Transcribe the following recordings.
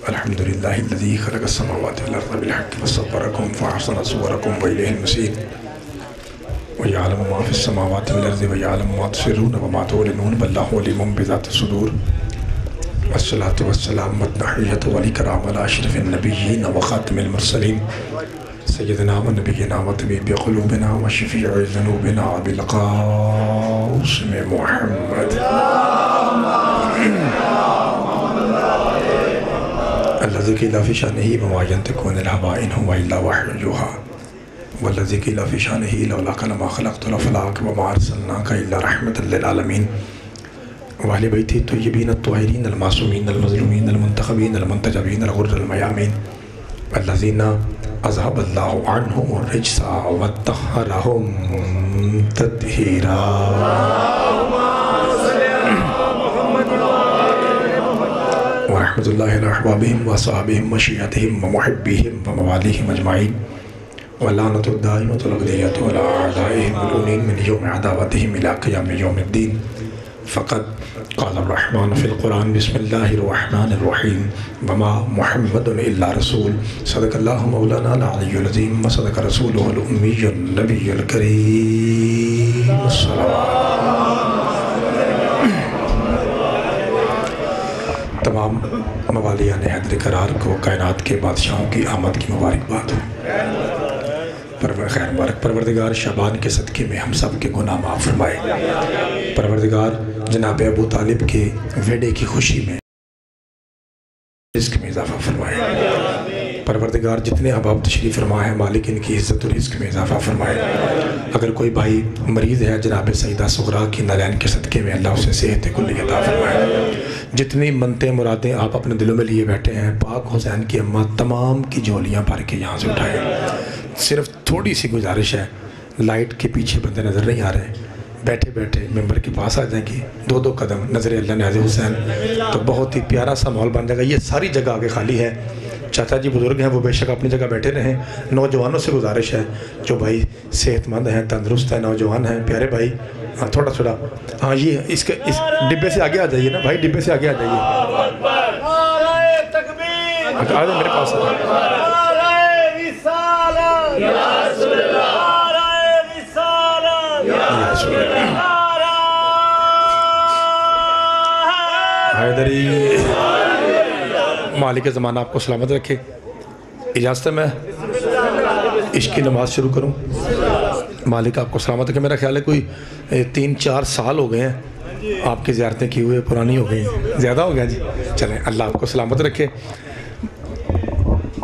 अल्हम्दुलिल्लाहिल्लज़ी ख़लक़स-समावाति वल-अर्ज़ बिल-हक़्क़ि वसव्वरकुम फ़अहसना सुवरकुम व इलैहिल मसीर व यअलमु मा फ़िस-समावाति वल-अर्ज़ि व यअलमु मा तुसिर्रूना व मा तु'लिनून वल्लाहु अलीमुम बिज़ाति-सुदूर। वस्सलातु वस्सलामु वत-तहिय्यतु वल-इकरामु अला अशरफिन नबिय्यीन व ख़ातिमिल मुरसलीन सय्यिदिना व नबिय्यिना व तबीबि क़ुलूबिना व शफ़ी'i ज़ुनूबिना अबिल क़ासिम मुहम्मद अल्लज़ी क़ीला फ़ी शानिही व मा यंतिक़ु अनिल हवा इन हुवा इल्ला वह्युन यूहा वल्लज़ी क़ीला फ़ी शानिही लौला मा ख़लक़तुल अफ़लाक व मा अर्सलनाका इल्ला रहमतल लिल आलमीन व अहलि बैति तय्यबीन अत्ताहिरीन अल-मासूमीन अल-मज़लूमीन अल-मुंतख़बीन अल-मुंतजबीन अल-ग़ुर्रल मयामीन अल्लज़ीना अज़हबल्लाहु अन्हुमुर रिज्सा व तह्हरहुम तत्हीरा। व रहमतुल्लाहि अला अहबाबिहिम व असहाबिहिम व शियअतिहिम व मुहिब्बिहिम व मवालिहिम अजमाइन व लानतु दाइमतु अबदिय्यतु अला अअदाइहिम मलऊनीन मिन यौमि अदावतिहिम इला क़ियामि यौमिद्दीन। फ़क़द क़ाल अर्रहमान फ़िल क़ुरान बिस्मिल्लाहिर रहमानिर रहीम व मा मुहम्मदुन इल्ला रसूल सदक़ल्लाहु मौलाना अल-अलिय्युल अज़ीम व सदक़ रसूलुहुल उम्मियुन नबियुल करीम। तमाम मवालियान हैदर करार को कायनात के बादशाहों की आमद की मुबारकबाद हो। खैर मुबारक परवरदिगार शाबान के सदक़े में हम सब के गुनाह माफ़ फरमाए। परवरदिगार जनाब अबू तालिब के वेडे की खुशी में रिज़्क़ में इजाफ़ा फरमाए। परवरदिगार जितने अहबाब तशरीफ़ फरमा है मालिक इनकी इज़्ज़त और रिज़्क़ में इजाफ़ा फरमाए। अगर कोई भाई मरीज़ है जनाब सईदा सुगरा की नालैन के सदक़े में अल्लाह उसे सेहत कुल्ली अता फरमाए। जितनी मनते मुरादें आप अपने दिलों में लिए बैठे हैं पाक हुसैन की अम्मा तमाम की झोलियाँ भर के यहाँ से उठाए। सिर्फ थोड़ी सी गुजारिश है, लाइट के पीछे बंदे नज़र नहीं आ रहे, बैठे बैठे मेंबर के पास आ जाएंगे, दो दो कदम नज़र अल्लाह न्याज़ हुसैन तो बहुत ही प्यारा सा माहौल बन जाएगा। ये सारी जगह आगे खाली है। चाचा जी बुज़ुर्ग हैं वो बेशक अपनी जगह बैठे रहें। नौजवानों से गुजारिश है जो भाई सेहतमंद हैं तंदुरुस्त हैं नौजवान हैं प्यारे भाई, हाँ थोड़ा थोड़ा हाँ ये इस डिब्बे से आगे आ जाइए ना भाई, डिब्बे से आगे आ जाइए। आ जाए मेरे पास हैदरी। मालिक ज़माना आपको सलामत रखे। इजाज़त है मैं इश्क की नमाज़ शुरू करूं। मालिक आपको सलामत रखे। मेरा ख्याल है कोई 3-4 साल हो गए हैं आपकी ज़ियारतें की हुए, पुरानी हो गई, ज़्यादा हो गया जी। चलें अल्लाह आपको सलामत रखे।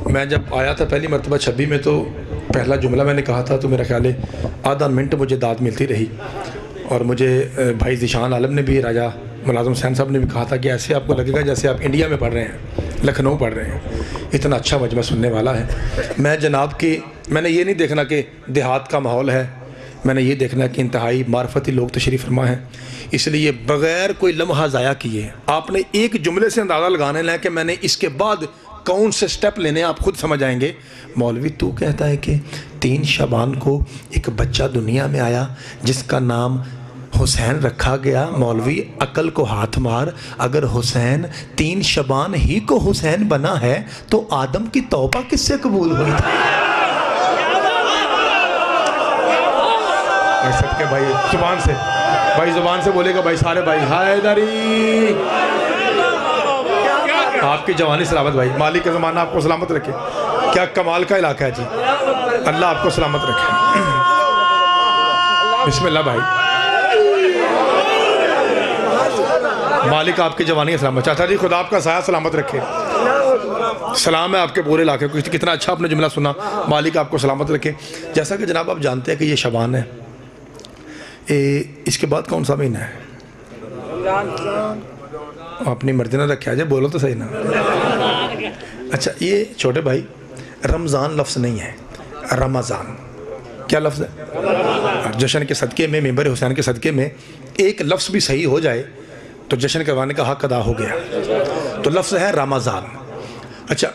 मैं जब आया था पहली मरतबा 26 में तो पहला जुमला मैंने कहा था तो मेरा ख्याल है आधा मिनट मुझे दाद मिलती रही। और मुझे भाई ज़िशान आलम ने भी, राजा मुलाज़िम हुसैन साहब ने भी कहा था कि ऐसे आपको लगेगा जैसे आप इंडिया में पढ़ रहे हैं, लखनऊ पढ़ रहे हैं, इतना अच्छा मजमा सुनने वाला है। मैं जनाब की मैंने ये नहीं देखना कि देहात का माहौल है, मैंने ये देखना कि इंतहाई मार्फती लोग तशरीफ़ फरमा हैं। इसलिए बग़ैर कोई लम्हा ज़ाया किए आपने एक जुमले से अंदाज़ा लगाने लगा कि मैंने इसके बाद कौन से स्टेप लेने आप खुद समझ आएंगे। मौलवी तू कहता है कि 3 शबान को एक बच्चा दुनिया में आया जिसका नाम हुसैन रखा गया। मौलवी अकल को हाथ मार, अगर हुसैन 3 शबान ही को हुसैन बना है तो आदम की तौबा किससे कबूल हुई थी? सबके भाई जुबान से बोलेगा भाई सारे भाई हैदरी। आपकी जवानी सलामत भाई, मालिक का ज़माना आपको सलामत रखे। क्या कमाल का इलाका है जी, अल्लाह आपको सलामत रखे। बिस्मिल्लाह भाई, मालिक आपकी जवानी सलामत। चाचा जी खुदा आपका साया सलामत रखे। सलाम है आपके पूरे इलाके को, कितना अच्छा आपने जुमला सुना। मालिक आपको सलामत रखे। जैसा कि जनाब आप जानते हैं कि ये शबान है, इसके बाद कौन सा महीना है? अपनी मर्जी ना रखा जाए, बोलो तो सही ना। अच्छा ये छोटे भाई रमज़ान लफ्ज़ नहीं है, रमज़ान क्या लफ्ज़ है? जश्न के सदक़े में, मेंबर हुसैन के सदक़े में एक लफ्ज़ भी सही हो जाए तो जश्न करवाने का हक़ अदा हो गया। तो लफ्ज़ है रमज़ान। अच्छा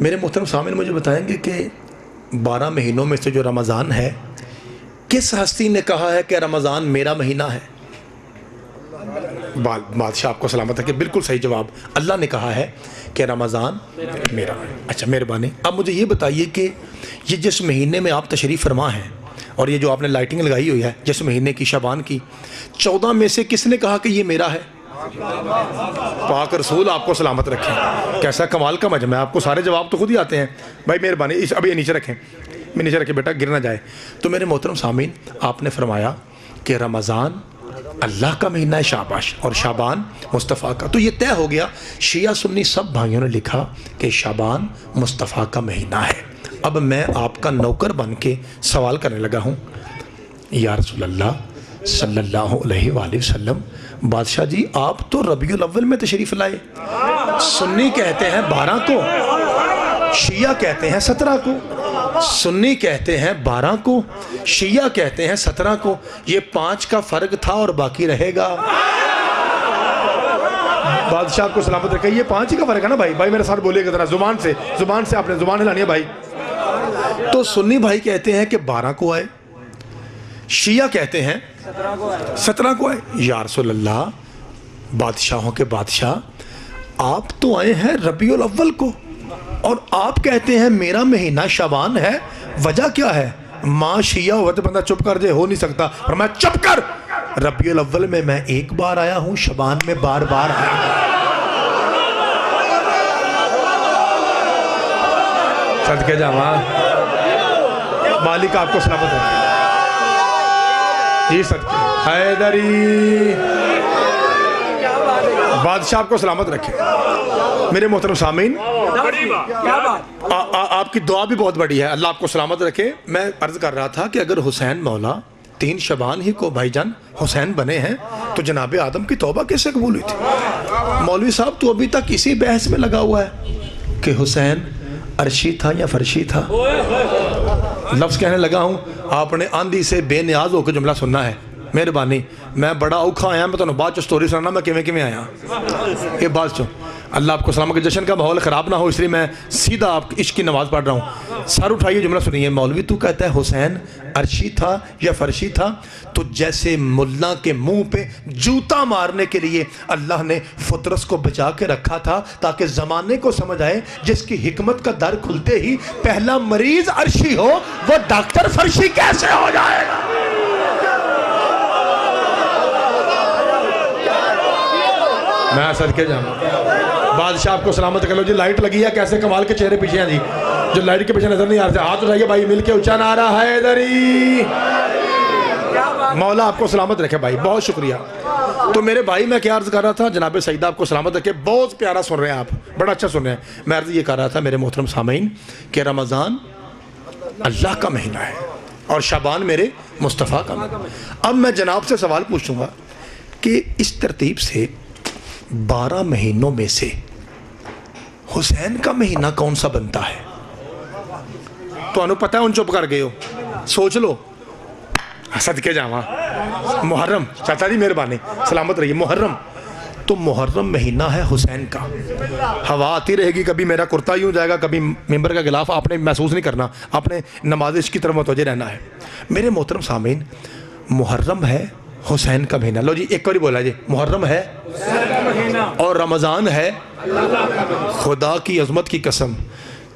मेरे मोहतरम सामने मुझे बताएंगे कि 12 महीनों में से जो रमज़ान है किस हस्ती ने कहा है कि रमज़ान मेरा महीना है? बादशाह आपको सलामत है कि बिल्कुल सही जवाब। अल्लाह ने कहा है कि रमज़ान मेरा। अच्छा मेहरबानी, अब मुझे ये बताइए कि ये जिस महीने में आप तशरीफ़ फरमा हैं और ये जो आपने लाइटिंग लगाई हुई है जिस महीने की, शाबान की, 14 में से किसने कहा कि ये मेरा है? पाक रसूल आपको सलामत रखें। कैसा कमाल का मजमा है, आपको सारे जवाब तो खुद ही आते हैं। भाई मेहरबानी, इस अभी ये नीचे रखें, मैं नीचे रखें बेटा, गिर ना जाए। तो मेरे मोहतरम सामीन, आपने फरमाया कि रमज़ान अल्लाह का महीना है, शाबाश, और शाबान मुस्तफ़ा का। तो ये तय हो गया, शिया सुन्नी सब भाइयों ने लिखा कि शाबान मुस्तफ़ा का महीना है। अब मैं आपका नौकर बन के सवाल करने लगा हूँ, या रसूल अल्लाह सल्लल्लाहु अलैहि वसल्लम, बादशाह जी आप तो रबीउल अव्वल में तशरीफ़ लाए, सुन्नी कहते हैं 12 को, शिया कहते हैं 17 को, सुन्नी कहते हैं 12 को, शिया कहते हैं 17 को। ये 5 का फ़र्क था और बाकी रहेगा। बादशाह आपको सलामत रखे, ये 5 ही का फ़र्क है ना भाई? भाई मेरे साथ बोलिएगा ज़रा, ज़ुबान से आपने ज़ुबान हिलानी है भाई। तो सुन्नी भाई कहते हैं कि 12 को आए, शिया कहते हैं 17 को आए। या रसूल अल्लाह, बादशाहों के बादशाह आप तो आए हैं रबीउल अव्वल को और आप कहते हैं मेरा महीना शाबान है, वजह क्या है? माँ शिया हुआ तो बंदा चुप कर दे, हो नहीं सकता। और मैं चुप कर, रबीउल अव्वल में मैं एक बार आया हूँ, शाबान में बार बार आया हूँ। सदके जावा, मालिक आपको सलामत रखे जी, सदके हैदरी, बादशाह आपको सलामत रखे। मेरे मोहतरम सामीन, आपकी दुआ भी बहुत बड़ी है, अल्लाह आपको सलामत रखे। मैं अर्ज़ कर रहा था कि अगर हुसैन मौला 3 शबान ही को भाईजान हुसैन बने हैं तो जनाब आदम की तौबा कैसे कबूल हुई थी? मौलवी साहब तो अभी तक इसी बहस में लगा हुआ है कि हुसैन अर्शी था या फर्शी था। लफ्ज़ कहने लगा हूँ, आपने आंधी से बेनियाज होकर जुमला सुनना है। मेहरबानी, मैं बड़ा औखा आया, मैं तो बाद जो स्टोरी सुनाना मैं किमें किमें आया ये बात चो। अल्लाह आपको सलाम के जश्न का माहौल ख़राब ना हो, इसलिए मैं सीधा आप इश्क की नमाज़ पढ़ रहा हूँ। सर उठाइए, जुमला सुनिए। मौलवी तू कहता है हुसैन अर्शी था या फर्शी था, तो जैसे मुल्ला के मुंह पे जूता मारने के लिए अल्लाह ने फुतरस को बचा के रखा था ताकि ज़माने को समझ आए जिसकी हिकमत का दर खुलते ही पहला मरीज अर्शी हो, वो डॉक्टर फर्शी कैसे हो जाएगा? मैं सदके जाऊँ, बादशाह आपको सलामत कर लो जी। लाइट लगी है, कैसे कमाल के चेहरे पीछे हैं जी, जो लाइट के पीछे नजर नहीं आ रहे। हाथ उठाइए भाई, मिलके ऊंचा नारा हैदरी। मौला आपको सलामत रखे भाई, बहुत शुक्रिया। तो मेरे भाई, मैं क्या अर्ज कर रहा था, जनाब सईदा आपको सलामत रखे, बहुत प्यारा सुन रहे हैं आप, बड़ा अच्छा सुन रहे हैं। मैं अर्ज ये कर रहा था मेरे मोहतरम सामीन कि रमज़ान अल्लाह का महीना है और शाबान मेरे मुस्तफ़ा का। अब मैं जनाब से सवाल पूछूंगा कि इस तरतीब से 12 महीनों में से हुसैन का महीना कौन सा बनता है? तो पता है, उन चुप कर गए हो, सोच लो। सदके जावा, मुहर्रम, चाचा जी मेहरबानी, सलामत रहिए। मुहर्रम, तो मुहर्रम महीना है हुसैन का। हवा आती रहेगी, कभी मेरा कुर्ता यूँ जाएगा, कभी मेंबर का गिलाफ, आपने महसूस नहीं करना, आपने नमाज़ की तरफ मुतवज्जे रहना है। मेरे मोहतरम सामीन, मुहर्रम है हुसैन का महीना। लो जी, एक बार बोला जी, मुहर्रम है और रमज़ान है। खुदा की अज़मत की कसम,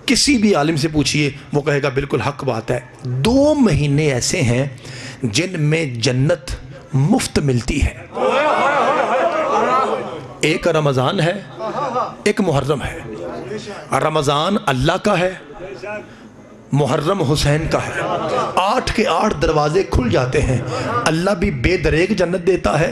किसी भी आलिम से पूछिए, वो कहेगा बिल्कुल हक बात है। 2 महीने ऐसे हैं जिनमें जन्नत मुफ्त मिलती है। एक रमज़ान है, एक मुहर्रम है। रमज़ान अल्लाह का है, मुहर्रम हुसैन का है। 8 के 8 दरवाजे खुल जाते हैं। अल्लाह भी बेदरेक जन्नत देता है,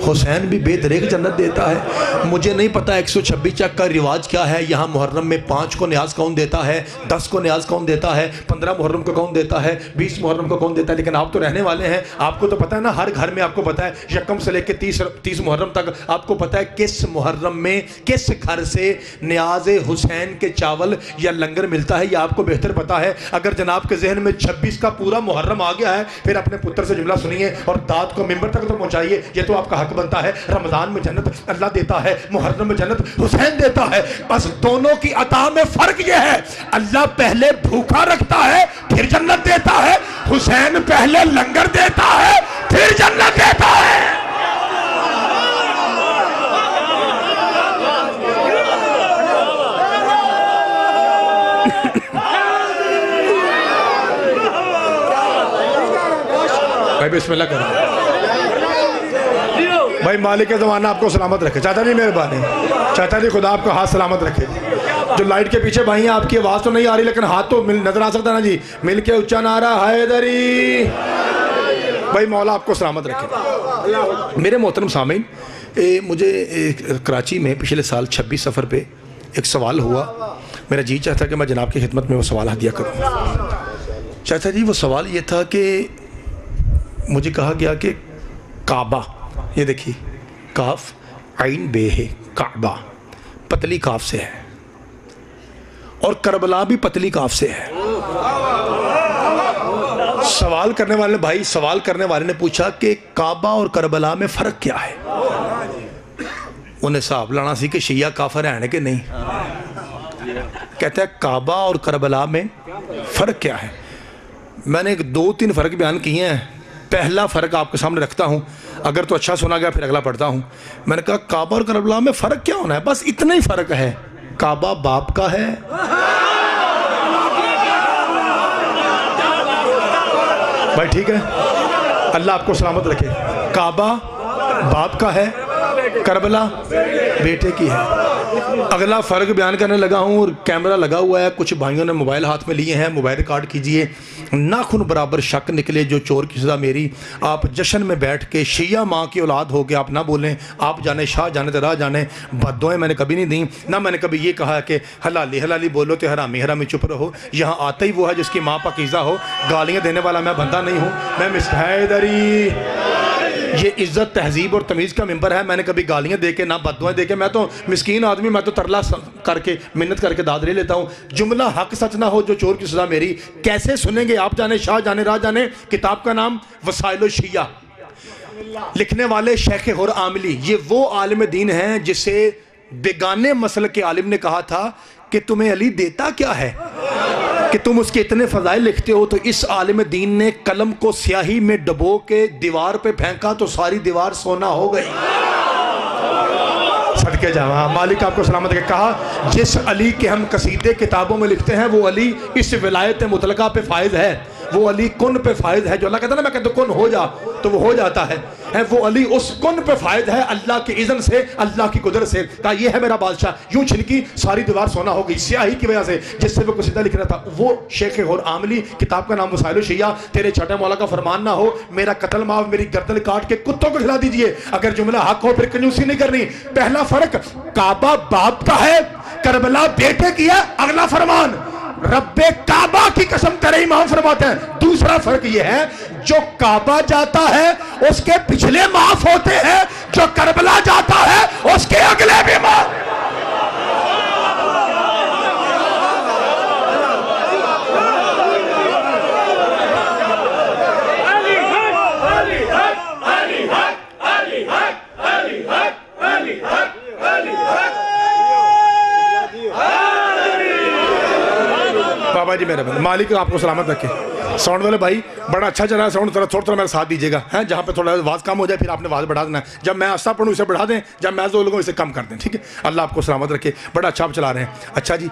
हुसैन भी बेदरेक जन्नत देता है। मुझे नहीं पता 126 चक का रिवाज क्या है। यहाँ मुहर्रम में 5 को न्याज कौन देता है, 10 को न्याज कौन देता है, 15 मुहर्रम को कौन देता है, 20 मुहर्रम को कौन देता है। लेकिन आप तो रहने वाले हैं, आपको तो पता है ना, हर घर में आपको पता है, यकम से लेकर 30 मुहर्रम तक आपको पता है किस मुहर्रम में किस घर से न्याज हुसैन के चावल या लंगर मिलता है। यह आपको बेहतर पता है। अगर जनाब के जहन में 26 का पूरा मुहर्रम आ गया है, फिर अपने पुत्र से जुमला सुनिए और दाद को मिंबर तक तो पहुंचाइए। ये तो आपका हक बनता है। रमजान में जन्नत अल्लाह देता है, मुहर्रम में जन्नत हुसैन देता है। बस दोनों की अता में फर्क यह है, अल्लाह पहले भूखा रखता है फिर जन्नत देता है, हुसैन पहले लंगर देता है फिर जन्नत देता है। भाई बिस्मिल्लाह करो। भाई मालिक के ज़माना आपको सलामत रखे। चाचा जी मेहरबानी, चाचा जी खुदा आपको हाथ सलामत रखे। जो लाइट के पीछे भाई हैं, आपकी आवाज़ तो नहीं आ रही लेकिन हाथ तो नजर आ सकता ना जी। मिल के उच्चा नारा हैदरी। भाई मौला आपको सलामत रखे। मेरे मोहतरम सामीन, मुझे कराची में पिछले साल 26 सफ़र पे एक सवाल हुआ। मेरा जी चाहता कि मैं जनाब की खिदमत में वो सवाल हदिया करूँ। चाचा जी वो सवाल ये था कि मुझे कहा गया कि काबा, ये देखिए काफ आइन बे है, काबा पतली काफ से है और करबला भी पतली काफ से है। सवाल करने वाले ने पूछा कि काबा और करबला में फ़र्क क्या है। उन्हें हिसाब लाना सी कि शिया काफर है कि नहीं। कहता है काबा और करबला में फ़र्क क्या है। मैंने 2-3 फ़र्क बयान किए हैं। पहला फ़र्क आपके सामने रखता हूँ, अगर तो अच्छा सुना गया फिर अगला पढ़ता हूँ। मैंने कहा काबा और करबला में फ़र्क क्या होना है, बस इतना ही फ़र्क है। काबा बाप का है, भाई ठीक है, अल्लाह आपको सलामत रखे। काबा बाप का है, करबला बेटे की है। अगला फ़र्क बयान करने लगा हूँ और कैमरा लगा हुआ है। कुछ भाइयों ने मोबाइल हाथ में लिए हैं, मोबाइल रिकॉर्ड कीजिए। नाखून बराबर शक निकले जो चोर की सज़ा मेरी। आप जश्न में बैठ के शिया माँ की औलाद हो के आप ना बोलें। आप जाने शाह जाने तो राह जाने। बद्दुआएं मैंने कभी नहीं दी, ना मैंने कभी ये कहा है कि हलाली हलाली बोलो तो हरामी हरामी चुप रहो। यहाँ आता ही वो है जिसकी माँ पाकीज़ा हो। गालियाँ देने वाला मैं बंदा नहीं हूँ। मैं मिसहैदरी, ये इज़्ज़त तहजीब और तमीज़ का मिंबर है। मैंने कभी गालियाँ दे के ना बद्दुआएं दे के, मैं तो मिस्कीन आदमी, मैं तो तरला करके मिन्नत करके दाद ले लेता हूँ। जुमला हक सच ना हो जो चोर की सज़ा मेरी। कैसे सुनेंगे आप जाने शाह जाने राह जाने। किताब का नाम वसाइल शिया, लिखने वाले शेख हुर आमली। ये वो आलिम दीन हैं जिसे बेगाने मसल के आलिम ने कहा था कि तुम्हें अली देता क्या है कि तुम उसके इतने फ़ज़ाइल लिखते हो। तो इस आलिम दीन ने कलम को स्याही में डबो के दीवार पे फेंका तो सारी दीवार सोना हो गई। सदके जावा, मालिक आपको सलामत के। कहा जिस अली के हम कसीदे किताबों में लिखते हैं वो अली इस विलायत मुतलका पे फायद है। वो अली कुन पे फायद है। जो अल्लाह कहता है ना, मैं कहता कुन हो जा तो वो हो जाता है। वो अली उस कुन पे फायद है, अल्लाह की इज़्न से, अल्लाह की कुदरत से। कहा ये है मेरा बादशाह। यूं छिलकी सारी दीवार सोना हो गई स्याही की वजह से जिससे वो कसीदा लिख रहा था। वो शेख हुर आमली, किताब का नाम वसाइल शिया। तेरे छोटे मौला का फरमान ना हो, मेरा कत्ल माफ, मेरी गर्दन काट के कुत्तों को खिला दीजिए। अगर जुमला हक हो फिर कंजूसी नहीं करनी। पहला फर्क, काबा बाप का है, करबला बेटे की है। अगला फरमान, रब्बे काबा की कसम तेरे इमाम फरमाते हैं। दूसरा फर्क यह है, जो काबा जाता है उसके पिछले माफ होते हैं, जो करबला जाता है उसके अगले भी माफ। बाबा जी मेरे बंदे, मालिक आपको सलामत रखे। साउंड वाले भाई बड़ा अच्छा चला है साउंड, थोड़ा मेरा साथ दीजिएगा है। जहाँ पे थोड़ा आवाज़ कम हो जाए फिर आपने आवाज़ बढ़ा देना है। जब मैं आस्था पढ़ूँ इसे बढ़ा दें, जब मैं जो लोगों इसे कम कर दें, ठीक है। अल्लाह आपको सलामत रखे, बड़ा अच्छा आप चला रहे हैं। अच्छा जी,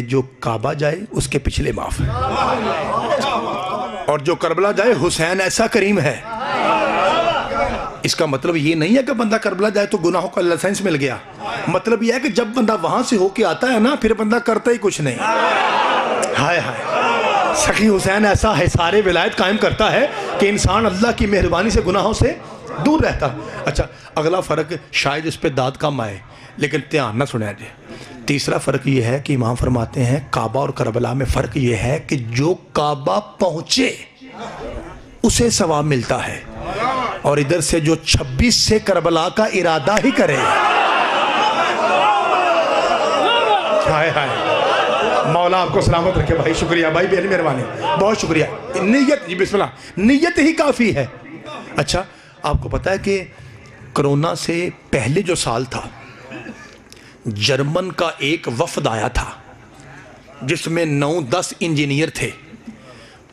जो काबा जाए उसके पिछले माफ़ है और जो करबला जाए हुसैन ऐसा करीम है। इसका मतलब ये नहीं है कि बंदा करबला जाए तो गुनाहों का लाइसेंस मिल गया। मतलब यह है कि जब बंदा वहाँ से होके आता है ना, फिर बंदा करता ही कुछ नहीं। हाय हाय, सखी हुसैन ऐसा है सारे विलायत कायम करता है कि इंसान अल्लाह की मेहरबानी से गुनाहों से दूर रहता। अच्छा, अगला फ़र्क शायद इस पे दाद कम आए लेकिन ध्यान ना सुना जाए। तीसरा फ़र्क ये है कि इमाम फरमाते हैं काबा और करबला में फ़र्क ये है कि जो काबा पहुँचे उसे सवाब मिलता है और इधर से जो 26 से करबला का इरादा ही करे। हाय हाय, मौला आपको सलामत रखे भाई। शुक्रिया भाई, बेहद मेहरबानी, बहुत शुक्रिया। नीयत जी बिस्मिल्लाह, नीयत ही काफ़ी है। अच्छा, आपको पता है कि कोरोना से पहले जो साल था, जर्मन का एक वफद आया था जिसमें 9-10 इंजीनियर थे।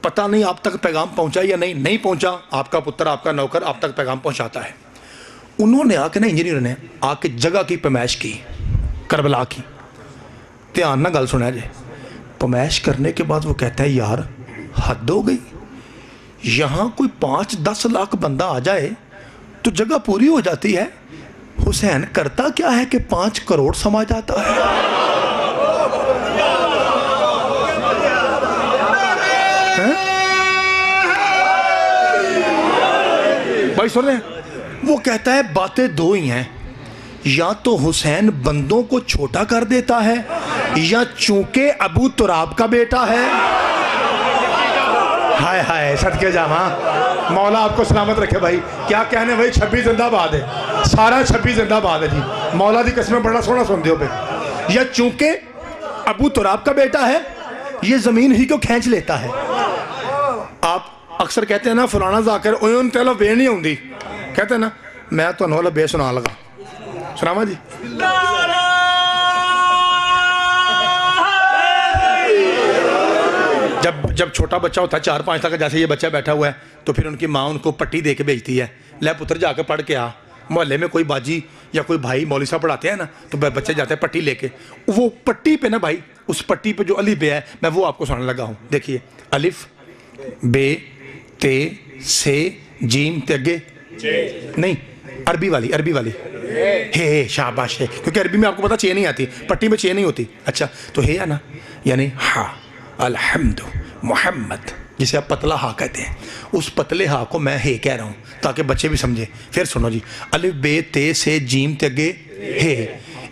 पता नहीं आप तक पैगाम पहुंचा या नहीं पहुंचा। आपका पुत्र, आपका नौकर आप तक पैगाम पहुंचाता है। उन्होंने आके ना, इंजीनियर ने आके जगह की पैमाइश की, करबला की। ध्यान ना गल सुना जाए। पैमाइश करने के बाद वो कहता है यार हद हो गई, यहाँ कोई 5-10 लाख बंदा आ जाए तो जगह पूरी हो जाती है। हुसैन करता क्या है कि 5 करोड़ समा जाता है। भाई सुन रहे हैं? वो कहता है बातें दो ही हैं, या तो हुसैन बंदों को छोटा कर देता है या चूंकि अबू तुराब का बेटा है। हाय हाय सदके जावा, मौला आपको सलामत रखे भाई। क्या कहने भाई, 26 जिंदाबाद है, सारा 26 जिंदाबाद है जी। मौला दी कसम बड़ा सोहना सुनते हो पे। या चूंकि अबू तुराब का बेटा है, ये जमीन ही को खींच लेता है। आप अक्सर कहते हैं ना फलाना जाकर उन तेलो बे नहीं आती, कहते हैं ना, मैं तो वाला बे सुना लगा, सुनावा जी। जब छोटा बच्चा होता है 4-5 साल का, जैसे ये बच्चा बैठा हुआ है, तो फिर उनकी माँ उनको पट्टी दे के भेजती है, ले पुत्र जाकर पढ़ के आ। मोहल्ले में कोई बाजी या कोई भाई मौलवी साहब पढ़ाते हैं ना, तो बच्चे जाते हैं पट्टी लेके। वो पट्टी पे ना भाई, उस पट्टी पे जो अलिफ बे है, मैं वो आपको सुनाने लगा हूँ। देखिए, अलिफ बे ते से जीम ते अगे नहीं, अरबी वाली हे शाबाश है, क्योंकि अरबी में आपको पता चे नहीं आती, पट्टी में चे नहीं होती। अच्छा, तो हे है ना, यानी हा अल्हम्दु मोहम्मद, जिसे आप पतला हा कहते हैं, उस पतले हा को मैं हे कह रहा हूँ ताकि बच्चे भी समझे। फिर सुनो जी, अलिफ बे ते से जीम ते अगे हे,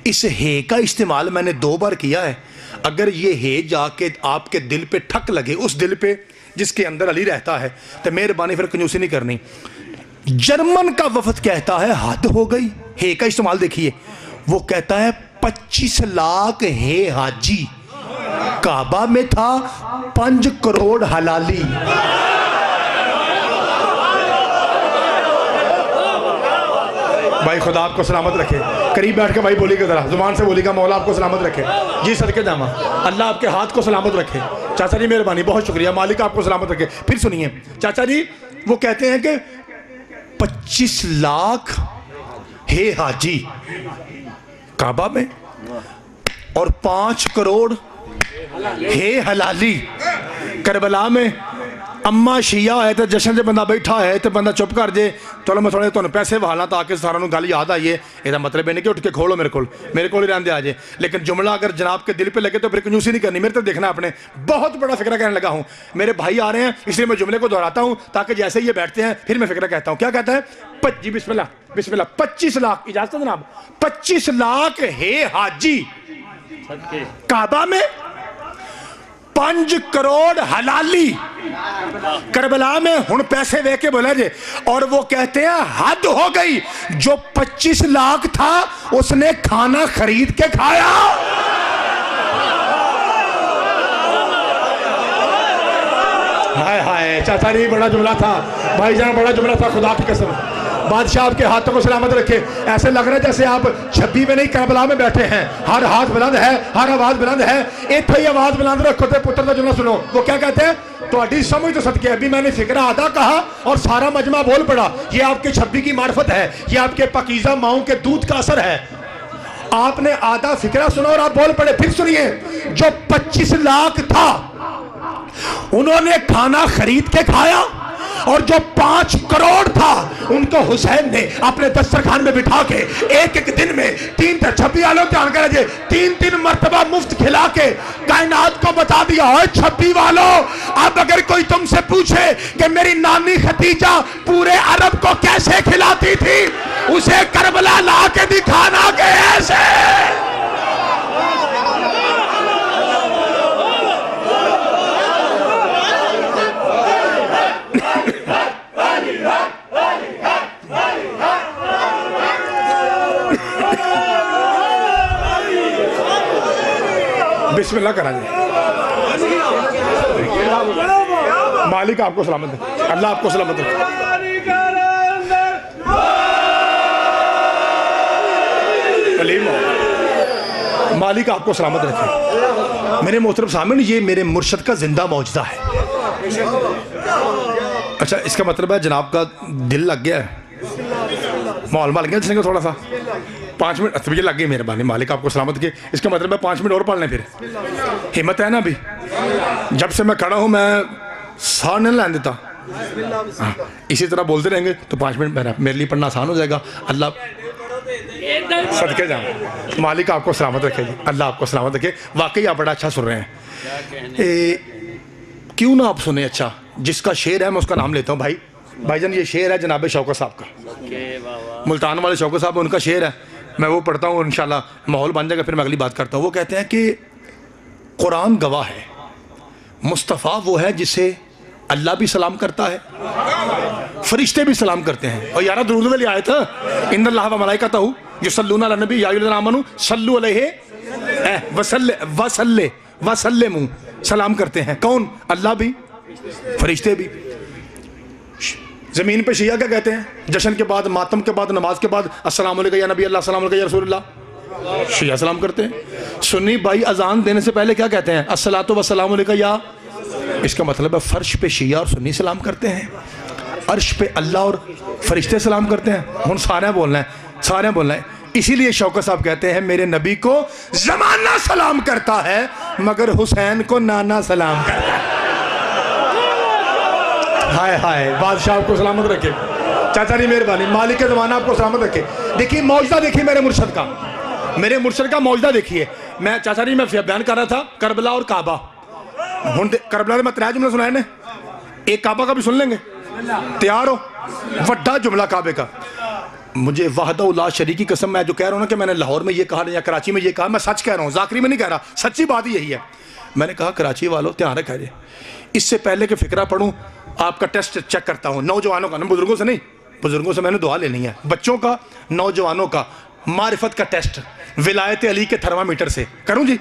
इस हे का इस्तेमाल मैंने 2 बार किया है। अगर ये हे जाके आपके दिल पे ठक लगे, उस दिल पे जिसके अंदर अली रहता है, तो मेहरबानी फिर कंजूसी नहीं करनी। जर्मन का वफद कहता है हद हो गई। हे का इस्तेमाल देखिए, वो कहता है 25 लाख हे हाजी, काबा में था 5 करोड़ हलाली। भाई खुदा आपको सलामत रखे। करीब बैठ के भाई बोलिएगा, जरा जुबान से बोलिएगा, मौला आपको सलामत रखे जी। सदके जामा, अल्लाह आपके हाथ को सलामत रखे। चाचा जी मेहरबानी, बहुत शुक्रिया, मालिक आपको सलामत रखे। फिर सुनिए चाचा जी, वो कहते हैं कि 25 लाख हे हाजी काबा में और 5 करोड़ हे हलाली करबला में। अम्मा शिया है तो जश्न से बंदा बैठा है तो बंदा चुप कर जे, चलो मैं थोड़े तुहानू पैसे वाला ताकि सारा गल याद आइए। यदा मतलब नहीं कि उठ के खोलो मेरे को ही रहते आ जाए, लेकिन जुमला अगर जनाब के दिल पे लगे तो फिर कंजूसी नहीं करनी। मेरे तो देखना आपने, बहुत बड़ा फिक्र कहने लगा हूँ। मेरे भाई आ रहे हैं इसलिए मैं जुमले को दोहराता हूँ ताकि जैसे ये बैठते हैं फिर मैं फिक्र कहता हूँ। क्या कहता है जी? बिस्मिल्लाह बिस्मिल्लाह। 25 लाख, इजाजत है जनाब, 25 लाख हे हाजी काबा में, 5 करोड़ हलाली करबला में। हुण पैसे दे के बोला जे, और वो कहते हैं हद हो गई, जो 25 लाख था उसने खाना खरीद के खाया। हाय हाय चाचा जी, बड़ा जुमला था भाईजान, बड़ा जुमला था, खुदा की कसम। बादशाह आपके हाथों को सलामत रखे। ऐसे लग रहा है जैसे आप 26 में नहीं करबला में बैठे हैं। हर हाथ बुलंद है, हर आवाज बुलंद है। एक ही आवाज बुलंद रखो तो पुत्र का जुमला सुनो। वो क्या कहते हैं? तो समझ तो सदके अभी मैंने फिक्र आधा कहा और सारा मजमा बोल पड़ा। ये आपके 26 की मार्फत है, ये आपके पकीजा माओं के दूध का असर है। आपने आधा फिक्रा सुना और आप बोल पड़े। फिर सुनिए, जो 25 लाख था उन्होंने खाना खरीद के खाया, और जो 5 करोड़ था उनको हुसैन ने अपने दस्तरखान में बिठा के एक एक दिन में 26 वालों ध्यान कर 3 मरतबा मुफ्त खिला के कायनात को बता दिया है 26 वालों। अब अगर कोई तुमसे पूछे कि मेरी नानी खदीजा पूरे अरब को कैसे खिलाती थी, उसे करबला ला के दिखाना के ऐसे। बिस्मिल्लाह करा जी। मालिक आपको सलामत है, अल्लाह आपको सलामत है। मालिक आपको सलामत रखे। मेरे मोहतरम सामने, ये मेरे मुर्शद का जिंदा मौजूदा है। अच्छा, इसका मतलब है जनाब का दिल लग गया है, माहौल में लग गया जिसने थोड़ा सा 5 मिनट तबीयत लग गई। मेहरबानी, मालिक आपको सलामत के। इसका मतलब है 5 मिनट और पढ़ लें, फिर हिम्मत है ना। अभी जब से मैं खड़ा हूँ मैं साह नहीं लैन देता, हाँ, इसी तरह बोलते रहेंगे तो 5 मिनट मेरे लिए पढ़ना आसान हो जाएगा। अल्लाह सदके जाऊँ, मालिक आपको सलामत रखे जी, अल्लाह आपको सलामत रखे। वाकई आप बड़ा अच्छा सुन रहे हैं। क्यों ना आप सुने। अच्छा, जिसका शेर है मैं उसका नाम लेता हूँ। भाईजान ये शेर है जनाब शौकत साहब का, मुल्तान वाले शौकत साहब, उनका शेर है, मैं वो पढ़ता हूँ, इंशाल्लाह माहौल बन जाएगा, फिर मैं अगली बात करता हूँ। वो कहते हैं कि कुरान गवाह है, मुस्तफ़ा वो है जिसे अल्लाह भी सलाम करता है, फरिश्ते भी सलाम करते हैं। और यारा दुरूद वाली आयत है, इन्नल्लाह व मलाइकतहू युसल्लूना अला नबी या अय्युहल्लज़ीना आमनू सल्लू अलैहि वसल्लिमू, सलाम करते हैं। कौन? अल्लाह भी, फरिश्ते भी। ज़मीन पे शिया क्या कहते हैं? जश्न के बाद, मातम के बाद, नमाज के बाद अस्सलाम वालेकुम या नबी अल्लाह, अस्सलाम वालेकुम या रसूलुल्लाह, शिया सलाम करते हैं। सुन्नी भाई अजान देने से पहले क्या कहते हैं? अस्सलातु वस्सलामु अलैका या। इसका मतलब है फर्श पे शिया और सुन्नी सलाम करते हैं, अर्श पे अल्लाह और फरिश्ते सलाम करते हैं। हम सारे बोलना है, सारे बोलना है। इसीलिए शौकत साहब कहते हैं मेरे नबी को जमाना सलाम करता है मगर हुसैन को नाना सलाम करता है। हाय हाय, बादशाह आपको सलामत रखे, चाचा जी मेहरबानी, मालिक के ज़माना आपको सलामत रखे। देखिए मौजदा देखिए मेरे मुर्शद का मौजदा देखिए। मैं चाचा जी मैं बयान कर रहा था करबला और काबा। हूँ करबला मैं 3 जुमले सुनाए ने, एक काबा का भी सुन लेंगे, तैयार हो? वड्डा जुमला काबे का। मुझे वाहदा शरीक की कसम, मैं जो कह रहा हूँ ना कि मैंने लाहौर में ये कहा या कराची में ये कहा, मैं सच कह रहा हूँ, जाकरी में नहीं कह रहा, सच्ची बात ही यही है। मैंने कहा कराची वालों ध्यान रखा जाए, इससे पहले कि फिक्रा पढ़ूँ आपका टेस्ट चेक करता हूँ, नौजवानों का, बुजुर्गों से नहीं, बुजुर्गों से मैंने दुआ लेनी है, बच्चों का, नौजवानों का मारिफत का टेस्ट विलायत अली के थर्मामीटर से करूँ जी।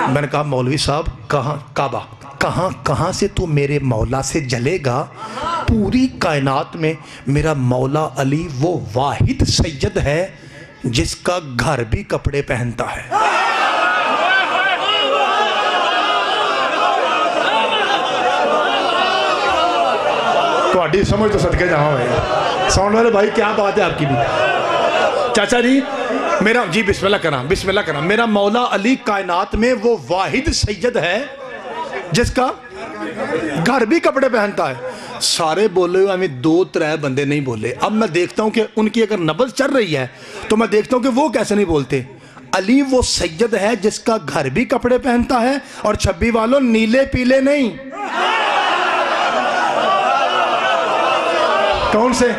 मैंने कहा मौलवी साहब कहाँ काबा, कहाँ से तू मेरे मौला से जलेगा? पूरी कायनात में मेरा मौला अली वो वाहिद सैयद है जिसका घर भी कपड़े पहनता है। तो समझ तो सदके जाओ भाई, साउंड वाले भाई क्या बात है आपकी भी। चाचा जी मेरा जी बिस्मिल्लाह करा, मेरा मौला अली कायनात में वो वाहिद सैयद है जिसका घर भी कपड़े पहनता है। सारे बोले हमें 2-3 बंदे नहीं बोले। अब मैं देखता हूं कि उनकी अगर नब्ज़ चल रही है तो मैं देखता हूं कि वो कैसे नहीं बोलते। अली वो सैयद है जिसका घर भी कपड़े पहनता है, और 26 वालों नीले पीले नहीं। कौन से?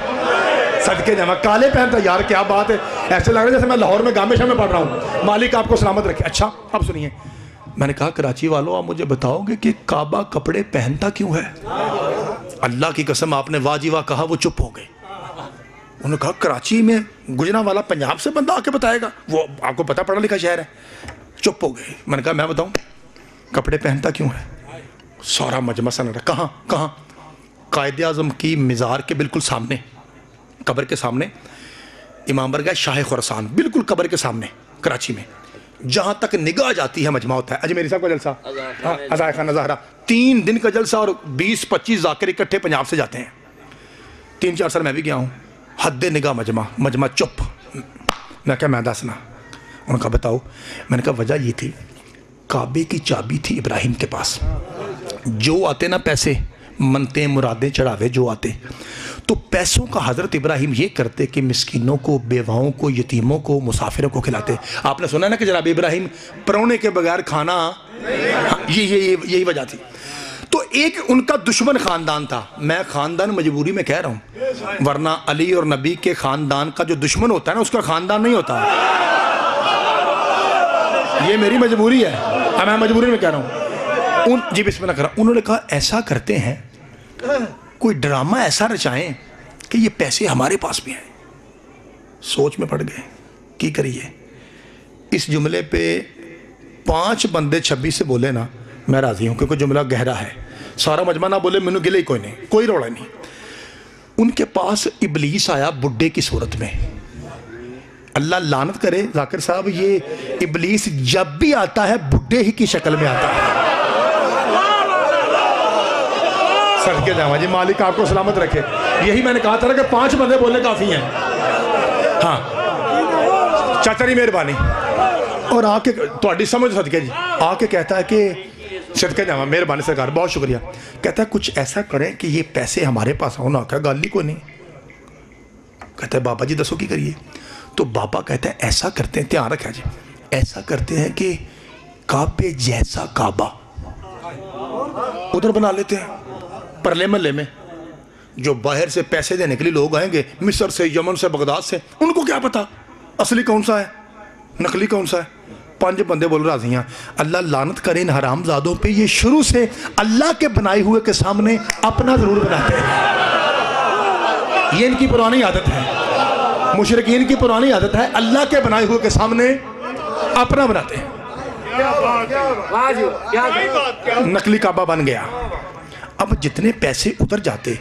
सदके जमा काले पहनता। यार क्या बात है, ऐसे लग रहा है जैसे मैं लाहौर में गामे शामे पढ़ रहा हूँ। मालिक आपको सलामत रखे। अच्छा अब सुनिए, मैंने कहा कराची वालों आप मुझे बताओगे कि काबा कपड़े पहनता क्यों है? अल्लाह की कसम आपने वाजीवा कहा, वो चुप हो गए। उन्होंने कहा कराची में गुजरांवाला पंजाब से बंदा आके बताएगा, वो आपको पता पढ़ा लिखा शहर है। चुप हो गए। मैंने कहा मैं बताऊं कपड़े पहनता क्यों है? सारा मजमा सन रहा। कहाँ? कायदे आज़म की मज़ार के बिल्कुल सामने, कब्र के सामने इमाम बरगाह शाह खुरासान, बिल्कुल कब्र के सामने कराची में, जहाँ तक निगाह जाती है मजमा होता है। अजमेरी साहब का जलसा, अज़ाए खान नज़ारा, 3 दिन का जलसा, और 20-25 जाकिर इकट्ठे पंजाब से जाते हैं। 3-4 साल मैं भी गया हूँ। हद निगाह मजमा चुप। मैं क्या मैं दसना? उन्होंने कहा बताओ। मैंने कहा वजह ये थी, काबे की चाबी थी इब्राहिम के पास। जो आते ना पैसे, मनते मुरादे चढ़ावे जो आते, तो पैसों का हज़रत इब्राहिम ये करते कि मिस्कीनों को, बेवाओं को, यतीमों को, मुसाफिरों को खिलाते। आपने सुना ना कि जनाब इब्राहिम परौने के बगैर खाना, यही वजह थी। तो एक उनका दुश्मन ख़ानदान था। मैं ख़ानदान मजबूरी में कह रहा हूँ, वरना अली और नबी के ख़ानदान का जो दुश्मन होता है ना उसका ख़ानदान नहीं होता। ये मेरी मजबूरी है, मैं मजबूरी में कह रहा हूँ। जी बिस्मिल्लाह करा। उन्होंने कहा ऐसा करते हैं, कोई ड्रामा ऐसा रचाएं कि ये पैसे हमारे पास भी हैं। सोच में पड़ गए की करिए। इस जुमले पे 5 बंदे 26 से बोले ना, मैं राजी हूँ क्योंकि जुमला गहरा है। सारा मजमा ना बोले मैनू गिले कोई नहीं, कोई रोड़ा नहीं। उनके पास इबलीस आया बुड्ढे की सूरत में। अल्लाह लानत करे जाकिर साहब, ये इबलीस जब भी आता है बुड्ढे ही की शक्ल में आता है। सदके जावा जी, मालिक आपको सलामत रखे। यही मैंने कहा था ना कि 5 बंदे बोलने काफ़ी हैं। हाँ चाचा जी मेहरबानी। और आके थोड़ी समझ सदके जी, आके कहता है कि सदका जावा, मेहरबानी सरकार, बहुत शुक्रिया। कहता है कुछ ऐसा करें कि ये पैसे हमारे पास आओ ना। क्या गल ही कोई नहीं। कहता है बाबा जी दसो की करिए। तो बाबा कहता है ऐसा करते हैं, ध्यान रखा जी, ऐसा करते हैं कि काबे जैसा काबा उधर बना लेते हैं परले महल्ले में। जो बाहर से पैसे देने के लिए लोग आएंगे, मिस्र से, यमन से, बगदाद से, उनको क्या पता असली कौन सा है नकली कौन सा है। 5 बंदे बोल राजी हैं। अल्लाह लानत करे इन हरामजादों पे, ये शुरू से अल्लाह के बनाए हुए के सामने अपना जरूर बनाते हैं। ये इनकी पुरानी आदत है, मुशरिकीन की पुरानी आदत है, अल्लाह के बनाए हुए के सामने अपना बनाते हैं। नकली काबा बन गया। अब जितने पैसे उतर जाते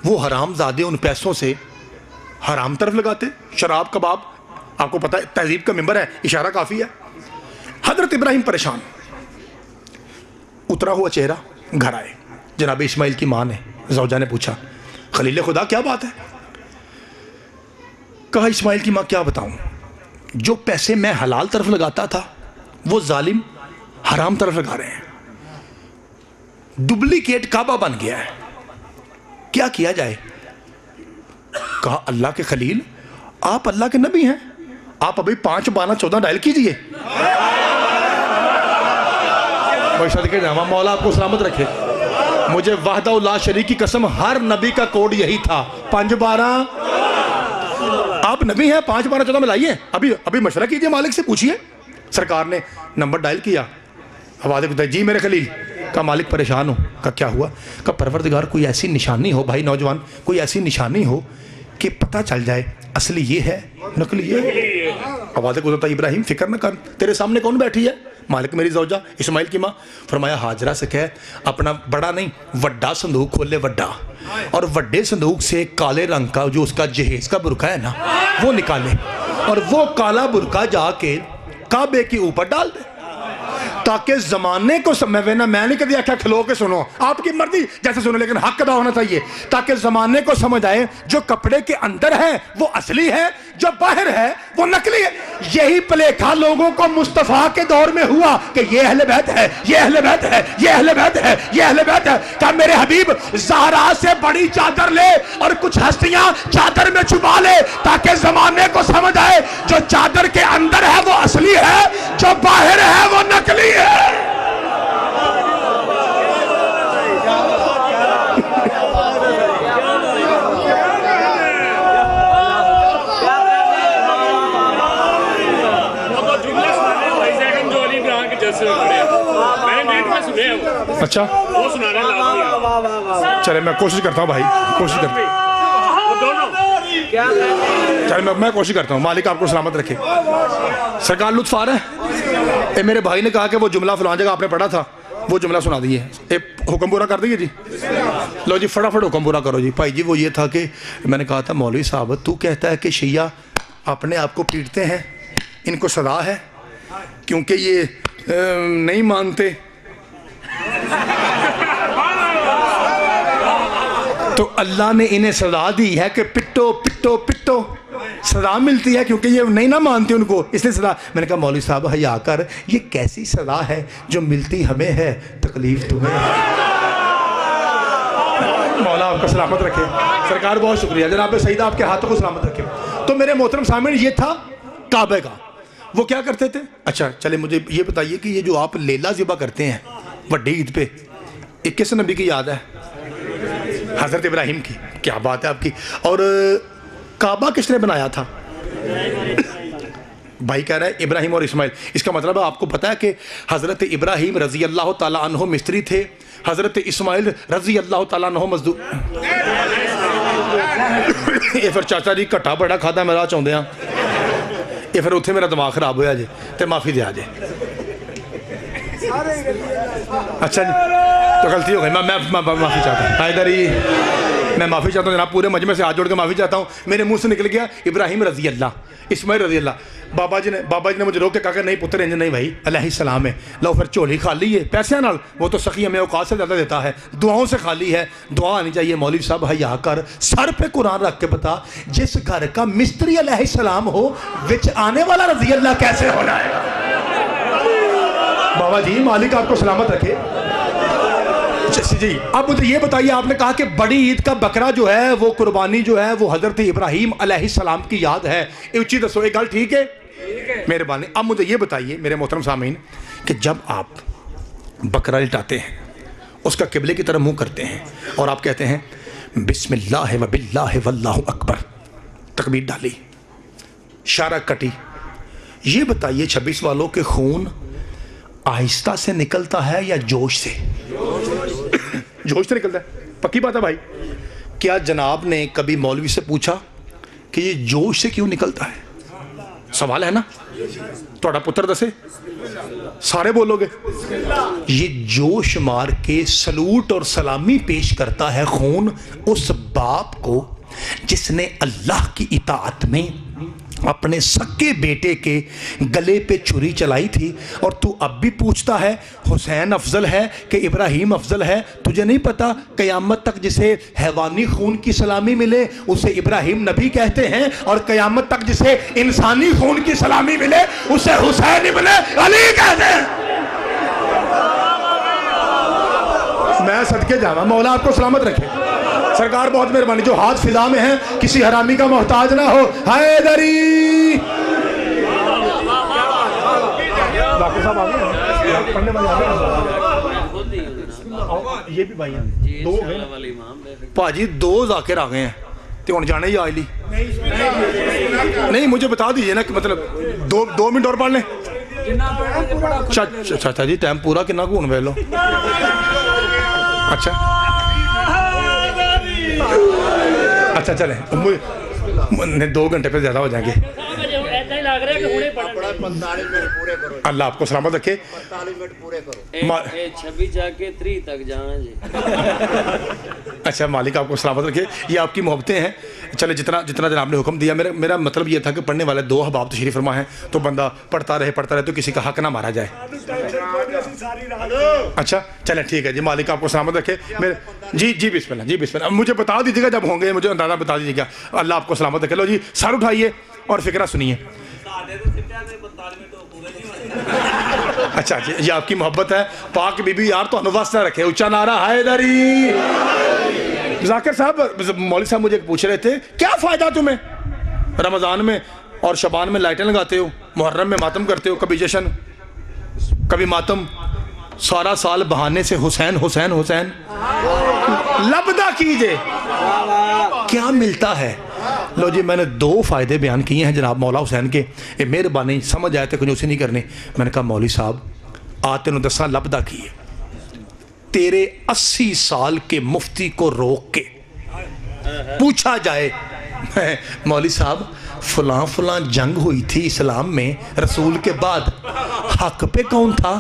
वो हरामजादे उन पैसों से हराम तरफ लगाते। शराब, कबाब, आपको पता है तहजीब का मेंबर है, इशारा काफ़ी है। हजरत इब्राहिम परेशान, उतरा हुआ चेहरा, घर आए। जनाब इस्माइल की माँ ने, ज़ौजा ने पूछा खलील खुदा क्या बात है। कहा इस्माइल की माँ क्या बताऊं, जो पैसे मैं हलाल तरफ लगाता था वो जालिम हराम तरफ लगा रहे हैं। डुप्लीकेट काबा बन गया है, क्या किया जाए। कहा अल्लाह के खलील, आप अल्लाह के नबी हैं, आप अभी 5, 12, 14 डायल कीजिए। मौला आपको सलामत रखे। मुझे वाहदा शरीक की कसम, हर नबी का कोड यही था, 5, 12। आप नबी हैं, 5, 12, 14 में लाइए, अभी मशवरा कीजिए, मालिक से पूछिए। सरकार ने नंबर डायल किया, आवाज़ बताई, जी मेरे खलील। का मालिक परेशान हो। का क्या हुआ। का परवरदिगार कोई ऐसी निशानी हो, भाई नौजवान, कोई ऐसी निशानी हो कि पता चल जाए असली ये है नकली ये है। आवाज़ गुजरता, इब्राहिम फिक्र न कर, तेरे सामने कौन बैठी है। मालिक मेरी ज़ौजा इस्माइल की माँ। फरमाया हाजरा से कह अपना बड़ा नहीं वड्डा संदूक खोले, वड्डा, और वड्डे संदूक से काले रंग का जो उसका जहेज का बुरका है ना वो निकाले, और वो काला बुरका जाके काबे के ऊपर डाल दे, ताकि जमाने को समय ना, मैं नहीं कभी आख्या खिलो के सुनो, आपकी मर्जी जैसे सुनो, लेकिन हक अदा होना चाहिए, ताकि जमाने को समझ आए जो कपड़े के अंदर है वो असली है, जो बाहर है वो नकली है। यही प्लेखा लोगों को मुस्तफा के दौर में हुआ कि ये अहले बैत है, ये अहले बैत है, ये अहले बैत है, ये अहले बैत है। क्या मेरे हबीब ज़हरा से बड़ी चादर ले और कुछ हस्तियां चादर में छुपा ले, ताकि जमाने को समझ आए जो चादर के अंदर है वो असली है, जो बाहर है वो नकली है। अच्छा वो सुना रहे, चले मैं कोशिश करता हूँ भाई, कोशिश करता हूँ, चले मैं कोशिश करता हूँ। मालिक आपको सलामत रखे। सरकार लुत्फ आ रहा है। मेरे भाई ने कहा कि वो जुमला फलां जगह आपने पढ़ा था, वो जुमला सुना दिए, हुक्म पूरा कर दिए जी। लो जी फटाफट हुक्म पूरा करो जी। भाई जी वो ये था कि मैंने कहा था मौलवी साहब तू कहता है कि शिया अपने आप को पीटते हैं, इनको सदा है क्योंकि ये नहीं मानते, तो अल्लाह ने इन्हें सजा दी है कि पिटो पिटो पिटो, सजा मिलती है क्योंकि ये नहीं ना मानते उनको, इसलिए सजा। मैंने कहा मौलवी साहब हया कर, ये कैसी सजा है जो मिलती हमें है तकलीफ तुम्हें है। मौला आपका सलामत रखे। सरकार बहुत शुक्रिया, जनाब सईद आपके हाथों को सलामत रखे। तो मेरे मोहतरम सामने ये था काबे का, वो क्या करते थे। अच्छा चले मुझे ये बताइए कि ये जो आप लेला ज़िबा करते हैं वड्डी ईद पे, एक किस नबी की याद है। हज़रत इब्राहिम की। क्या बात है आपकी। और काबा किसने बनाया था। भाई कह रहा है इब्राहिम और इस्माइल। इसका मतलब है आपको पता है कि हज़रत इब्राहिम रज़ी अल्लाह ताला अन्हो मिस्त्री थे, हज़रत इस्माइल रज़ी अल्लाह ताला अन्हो मजदूर। ये फिर चाचा जी घट्टा बड़ा खादा मेरा चाहते हैं, ये फिर उत्थे मेरा दिमाग खराब होया जे, तो माफ़ी दिया जे। अच्छा जी तो गलती हो गई, मैं माफ़ी चाहता हूँ। इधर ही मैं माफ़ी चाहता हूँ जनाब, पूरे मजमे से हाथ जोड़ के माफ़ी चाहता हूँ। मेरे मुंह से निकल गया इब्राहिम रज़ी अल्लाह, इस्माइल रज़ी अल्लाह। बाबा जी ने मुझे रोक के कहा नहीं पुत्र इंज नहीं भाई अलैहिस्सलाम है। लो फिर झोली खाली है पैसे नाल, वो तो सखी हमें औकात से ज़्यादा देता है, दुआओं से खाली है। दुआ आनी चाहिए। मौलवी साहब हया कर, सर पे कुरान रख के बता, जिस घर का मिस्त्री अलैहिस्सलाम हो विच आने वाला रज़ी अल्लाह कैसे हो जाएगा। बाबा बाबा जी, मालिक आपको सलामत रखे जी। अब मुझे ये बताइए, आपने कहा कि बड़ी ईद का बकरा जो है वो कुर्बानी जो है वो हजरत इब्राहीम अलैहिस्सलाम की याद है, उची दसो एक गल ठीक है? मेहरबानी। अब मुझे ये बताइए मेरे मोहतरम सामीन कि जब आप बकरा लिटाते हैं, उसका किबले की तरफ मुंह करते हैं और आप कहते हैं बिस्मिल्लाह व बिल्लाह वल्लाहु अकबर, तकबीर डाली, शारा कटी, ये बताइए 26 वालों के खून आहिस्ता से निकलता है या जोश से? जोश से निकलता है, पक्की बात है भाई। क्या जनाब ने कभी मौलवी से पूछा कि ये जोश से क्यों निकलता है? सवाल है ना। थोड़ा पुत्र दसे, सारे बोलोगे। ये जोश मार के सलूट और सलामी पेश करता है खून उस बाप को जिसने अल्लाह की इताअत में अपने सक्के बेटे के गले पे छुरी चलाई थी, और तू अब भी पूछता है हुसैन अफजल है कि इब्राहीम अफजल है? तुझे नहीं पता क़यामत तक जिसे हैवानी खून की सलामी मिले उसे इब्राहीम नबी कहते हैं, और क़यामत तक जिसे इंसानी खून की सलामी मिले उसे हुसैन इब्न अली कहते हैं। मैं सदके जावा, मौला आपको सलामत रखे। सरकार बहुत मेहरबानी, जो हाथ फिजा में है किसी हरामी का मोहताज ना हो। हैदरी डॉक्टर साहब आ गए, पढ़ने वाले आ गए, ये भी भाई हैं दो भाजी, दो जाकिर आ गए हैं तो हम जाने ही आज ली नहीं, मुझे बता दीजिए ना कि मतलब 2 मिनट और पढ़ लें। चाचा जी टाइम पूरा कितना घून वे लो। अच्छा चले, 2 घंटे पे ज्यादा हो जाएंगे। अल्लाह आपको सलामत रखे। 26 जाके 3 तक जाना जी। अच्छा, मालिक आपको सलामत रखे। ये आपकी मोहब्बतें हैं। चले, जितना जितना जनाब ने हुक्म दिया, मेरा मतलब ये था कि पढ़ने वाले 2 अहबाब तशरीफ फरमा है तो बंदा पढ़ता रहे तो किसी का हक ना मारा जाए। अच्छा चले ठीक है जी, मालिक आपको सलामत रखे। मेरे जी बिस्मिल्लाह, जी बिस्मिल्लाह। मुझे बता दीजिएगा जब होंगे, मुझे अंदाज़ा बता दीजिएगा। अल्लाह आपको सलामत रखे। लो जी, सर उठाइए और फिक्रा सुनिए। अच्छा जी, ये आपकी मोहब्बत है। पाक बीबी यार तो अनुवास्ता रखे, ऊंचा नारा हैदरी। जाकिर साहब, मौलवी साहब मुझे पूछ रहे थे क्या फ़ायदा तुम्हें रमज़ान में और शबान में लाइटें लगाते हो, मुहर्रम में मातम करते हो, कभी जश्न कभी मातम, सारा साल बहाने से हुसैन हुसैन हुसैन। लबदा कीजिए, क्या मिलता है? लो जी, मैंने 2 फ़ायदे बयान किए हैं जनाब मौला हुसैन के। ये मेहरबानी समझ आए थे, कंजूसी नहीं करनी। मैंने कहा मौलवी साहब आ तेन दसा लबदा किए, तेरे 80 साल के मुफ्ती को रोक के पूछा जाए मौलवी साहब फलां फलां जंग हुई थी इस्लाम में रसूल के बाद, हक पे कौन था?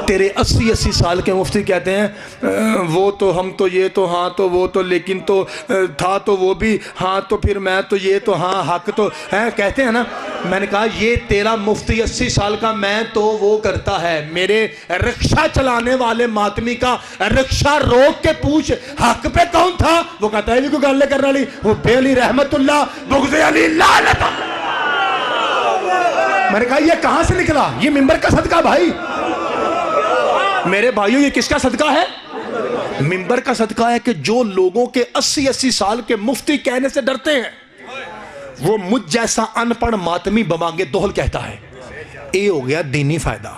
तेरे 80 साल के मुफ्ती कहते हैं वो तो हम तो ये तो हाँ तो वो तो लेकिन तो था तो वो भी हाँ तो फिर मैं तो ये तो हाँ हक तो है, कहते हैं ना। मैंने कहा ये तेरा मुफ्ती 80 साल का मैं तो वो करता है, मेरे रिक्शा चलाने वाले मातमी का रिक्शा रोक के पूछ हक पे कौन था? वो कहता है भी कोई गल करने वाली, वो बेली रहमतुल्लाह बुग़्ज़ अली लानत। मैंने कहा ये कहां से निकला? ये मिंबर का सदका भाई। मेरे भाइयों, ये किसका सदका है? मिंबर का सदका है कि जो लोगों के 80 साल के मुफ्ती कहने से डरते हैं वो मुझ जैसा अनपढ़ मातमी बमांगे दोहल कहता है। ये हो गया दीनी फायदा।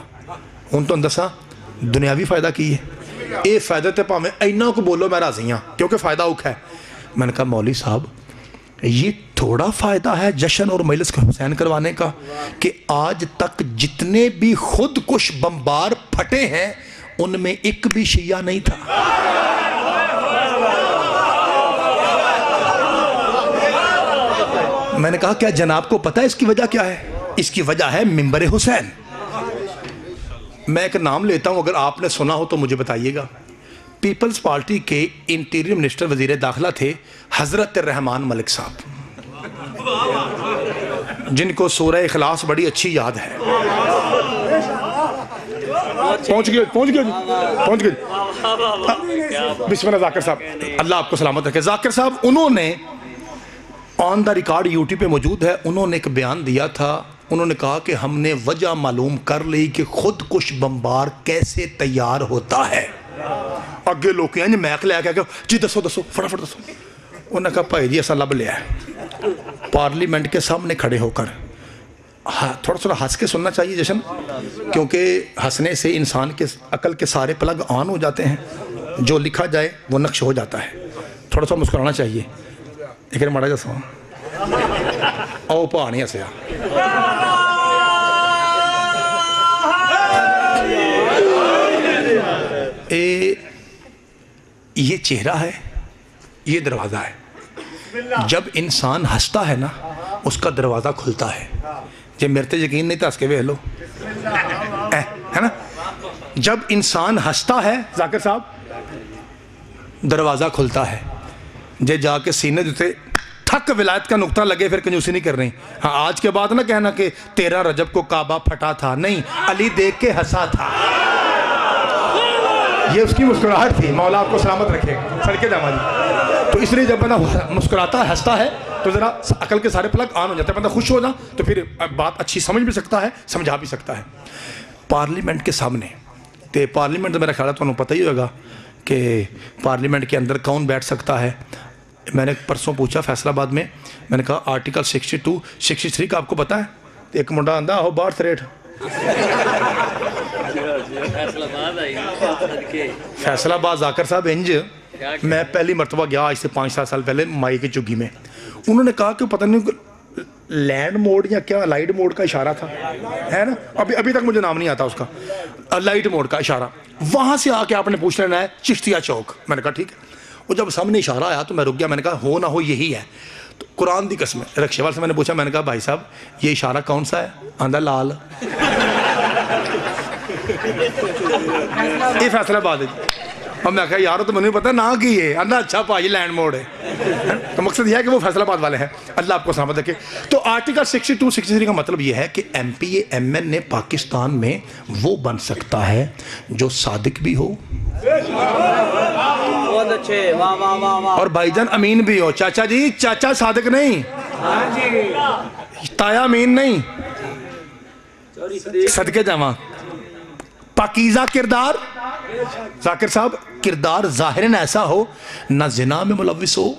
हूं तो दसा दुनियावी फायदा की है। ये फायदा तो भावें इन्ना को बोलो मैं राजी हाँ, क्योंकि फायदा औखा है। मैंने कहा मौलवी साहब ये थोड़ा फ़ायदा है जश्न और मजलिस का हुसैन करवाने का कि आज तक जितने भी खुद कुछ बम्बार फटे हैं उनमें एक भी शिया नहीं था। मैंने कहा क्या जनाब को पता है इसकी वजह क्या है? इसकी वजह है मिंबर हुसैन। मैं एक नाम लेता हूं, अगर आपने सुना हो तो मुझे बताइएगा। पीपल्स पार्टी के इंटीरियर मिनिस्टर वजीर दाखिला थे हजरत रहमान मलिक साहब, जिनको सूरह इखलास बड़ी अच्छी याद है। पहुंच गए बिस्मिल्लाह। जाकिर साहब अल्लाह आपको सलामत रखे। जाकिर साहब उन्होंने ऑन द रिकॉर्ड यूट्यूब पे मौजूद है, उन्होंने एक बयान दिया था। उन्होंने कहा कि हमने वजह मालूम कर ली कि खुद कुछ बम्बार कैसे तैयार होता है। अगे लोग इंज मैक लैके जी दसो दसो फटाफट दसो। उन्होंने कहा भाई जी ऐसा लब लिया है। पार्लियामेंट के सामने खड़े होकर थोड़ा थोड़ा हंस के सुनना चाहिए जशन, क्योंकि हंसने से इंसान के अकल के सारे प्लग ऑन हो जाते हैं, जो लिखा जाए वो नक्श हो जाता है। थोड़ा सा मुस्कुराना चाहिए। एक माड़ा जा सो आओ भा नहीं हंसया। ये चेहरा है, ये दरवाज़ा है। जब इंसान हंसता है ना उसका दरवाज़ा खुलता है। जब मेरे ते यकीन नहीं तो हंस के वेख लो, है ना। जब इंसान हंसता है जाकिर साहब दरवाज़ा खुलता है। जे जाके सीने देते ठक विलायत का नुकता लगे फिर कंजूसी नहीं कर रही। हाँ आज के बाद ना कहना कि 13 रजब को काबा फटा था, नहीं अली देख के हंसा था। ये उसकी मुस्कुराहट थी। मौला आपको सलामत रखे सड़के जामा जी। तो इसलिए जब बंदा मुस्कुराता हंसता है तो ज़रा अकल के सारे प्लग ऑन हो जाते हैं। बंदा खुश हो ना तो फिर बात अच्छी समझ भी सकता है, समझा भी सकता है। पार्लियामेंट के सामने तो पार्लियामेंट तो मेरा ख्याल है तुम्हें पता ही होगा कि पार्लियामेंट के अंदर कौन बैठ सकता है। मैंने परसों पूछा फैसलाबाद में, मैंने कहा आर्टिकल 62 63 का आपको पता है? तो एक मुंडा आंदा हो बाहर थरेट फैसलाबाद जाकर साहब इंज मैं पहली मरतबा गया आज से 5-7 साल पहले माई की चुग्गी में। उन्होंने कहा कि पता नहीं लैंड मोड या क्या लाइट मोड का इशारा था, है ना। अभी तक मुझे नाम नहीं आता उसका। लाइट मोड का इशारा वहाँ से आके आपने पूछ लेना है चिश्तिया चौक। मैंने कहा ठीक है। वो जब सामने इशारा आया तो मैं रुक गया। मैंने कहा हो ना हो यही है। तो कुरान दी कसम रक्षे वाले से मैंने पूछा, मैंने कहा भाई साहब ये इशारा कौन सा है? आंदा लाल। ये फैसलाबाद है। और मैं कहा यार तो मुझे पता ना कि ये आंदा अच्छा भाई लैंड मोड है। तो मकसद यह है कि वो फैसलाबाद वाले हैं। अल्लाह आपको सलामत रखे। तो आर्टिकल 62 63 का मतलब यह है कि MPA MN पाकिस्तान में वो बन सकता है जो सादिक भी हो बहुत अच्छे, वाह वाह वाह वाह, और भाईजान अमीन भी हो। चाचा जी चाचा सादिक नहीं, ताया अमीन नहीं, सदके जावा। पाकीज़ा किरदार जाकिर साहब, किरदार ज़ाहिरन ऐसा हो ना जिना में मुलविस हो,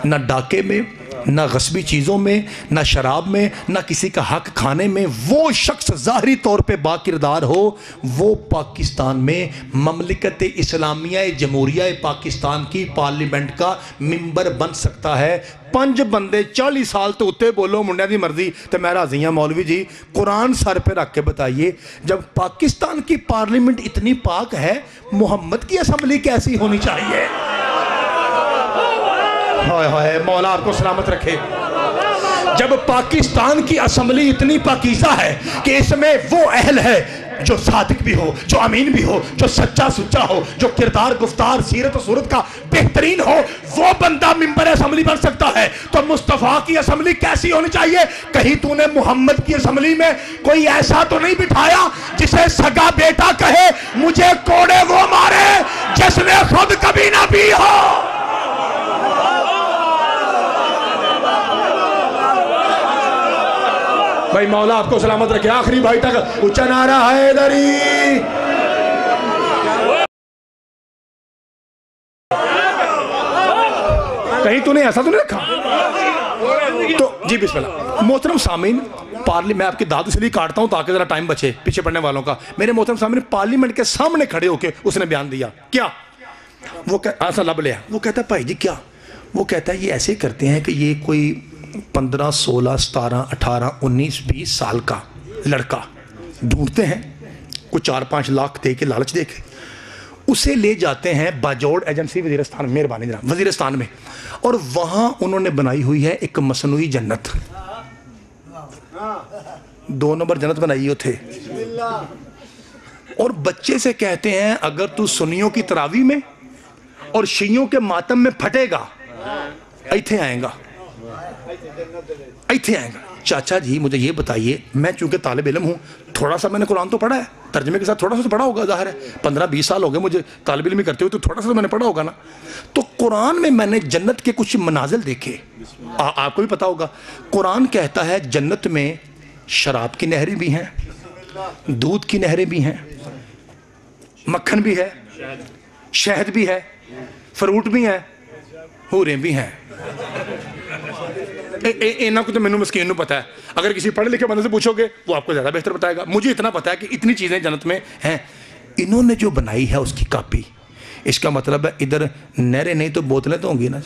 ना डाके में, ना गस्बी चीज़ों में, ना शराब में, ना किसी का हक खाने में। वो शख्स ज़ाहरी तौर पे बाकिरदार हो, वो पाकिस्तान में ममलिकत इस्लामिया जमहूरिया पाकिस्तान की पार्लियामेंट का मिंबर बन सकता है। 5 बंदे 40 साल तो उत्ते बोलो मुंडिया की मर्जी तो मैं राजी हाँ। मौलवी जी कुरान सर पे रख के बताइए, जब पाकिस्तान की पार्लियामेंट इतनी पाक है, मोहम्मद की असम्बली कैसी होनी चाहिए? हाय हाय मौला आपको सलामत रखे। जब पाकिस्तान की असम्बली इतनी पाकीज़ा है कि इसमें वो अहल है जो सादिक भी हो, जो अमीन भी हो, जो सच्चा सुच्चा हो, जो किरदार गुफ्तार सीरत सूरत का बेहतरीन हो, वो बंदा मिंबर असम्बली बन सकता है। तो मुस्तफ़ा की असम्बली कैसी होनी चाहिए? कहीं तूने मोहम्मद की असम्बली में कोई ऐसा तो नहीं बिठाया जिसे सगा बेटा कहे मुझे कोड़े वो मारे जिसने खुद कभी ना पी हो। भाई मौला आपको सलामत रखे। आखिरी भाई तक ऊंचा नारा हैदरी। कहीं तूने ऐसा तो नहीं रखा? तो जी बिस्मिल्लाह। मोहतरम सामीन, मैं आपकी दाद इसलिए काटता हूं ताकि जरा टाइम बचे पीछे पड़ने वालों का। मेरे मोहतरम सामीन पार्लियामेंट के सामने खड़े होकर उसने बयान दिया। क्या वो ऐसा लब लिया? वो कहता है भाई जी क्या? वो कहता है ये ऐसे करते हैं कि ये कोई 15 16 17 18 19 20 साल का लड़का ढूंढते हैं, कुछ 4-5 लाख दे के लालच दे के उसे ले जाते हैं बाजोड़ एजेंसी वजीरिस्तान, मेहरबानी जनाब, वजीरिस्तान में। और वहाँ उन्होंने बनाई हुई है एक मसनूई जन्नत। 2 नंबर जन्नत बनाई हो थे। और बच्चे से कहते हैं अगर तू सुन्नियों की तरावी में और शियों के मातम में फटेगा इत्थे आएगा, इत्थे आएगा। चाचा जी मुझे ये बताइए, मैं चूंकि तालिब इल्म हूँ, थोड़ा सा मैंने कुरान तो पढ़ा है, तर्जमे के साथ थोड़ा सा तो पढ़ा होगा, जाहिर है 15-20 साल हो गए मुझे तालिब इल्म करते हुए, तो थोड़ा सा तो मैंने पढ़ा होगा ना। तो कुरान में मैंने जन्नत के कुछ मनाजिल देखे। आपको भी पता होगा कुरान कहता है जन्नत में शराब की नहरें भी हैं, दूध की नहरें भी हैं, मक्खन भी है, शहद भी है, फ्रूट भी है, हूरें भी हैं। इन्हों को तो मैनू मस्कीन नू पता है, अगर किसी पढ़े लिखे बंदे से पूछोगे वो आपको ज़्यादा बेहतर बताएगा। मुझे इतना पता है कि इतनी चीज़ें जन्नत में हैं। इन्होंने जो बनाई है उसकी कॉपी, इसका मतलब है इधर नहरें नहीं तो बोतलें तो होंगी ना।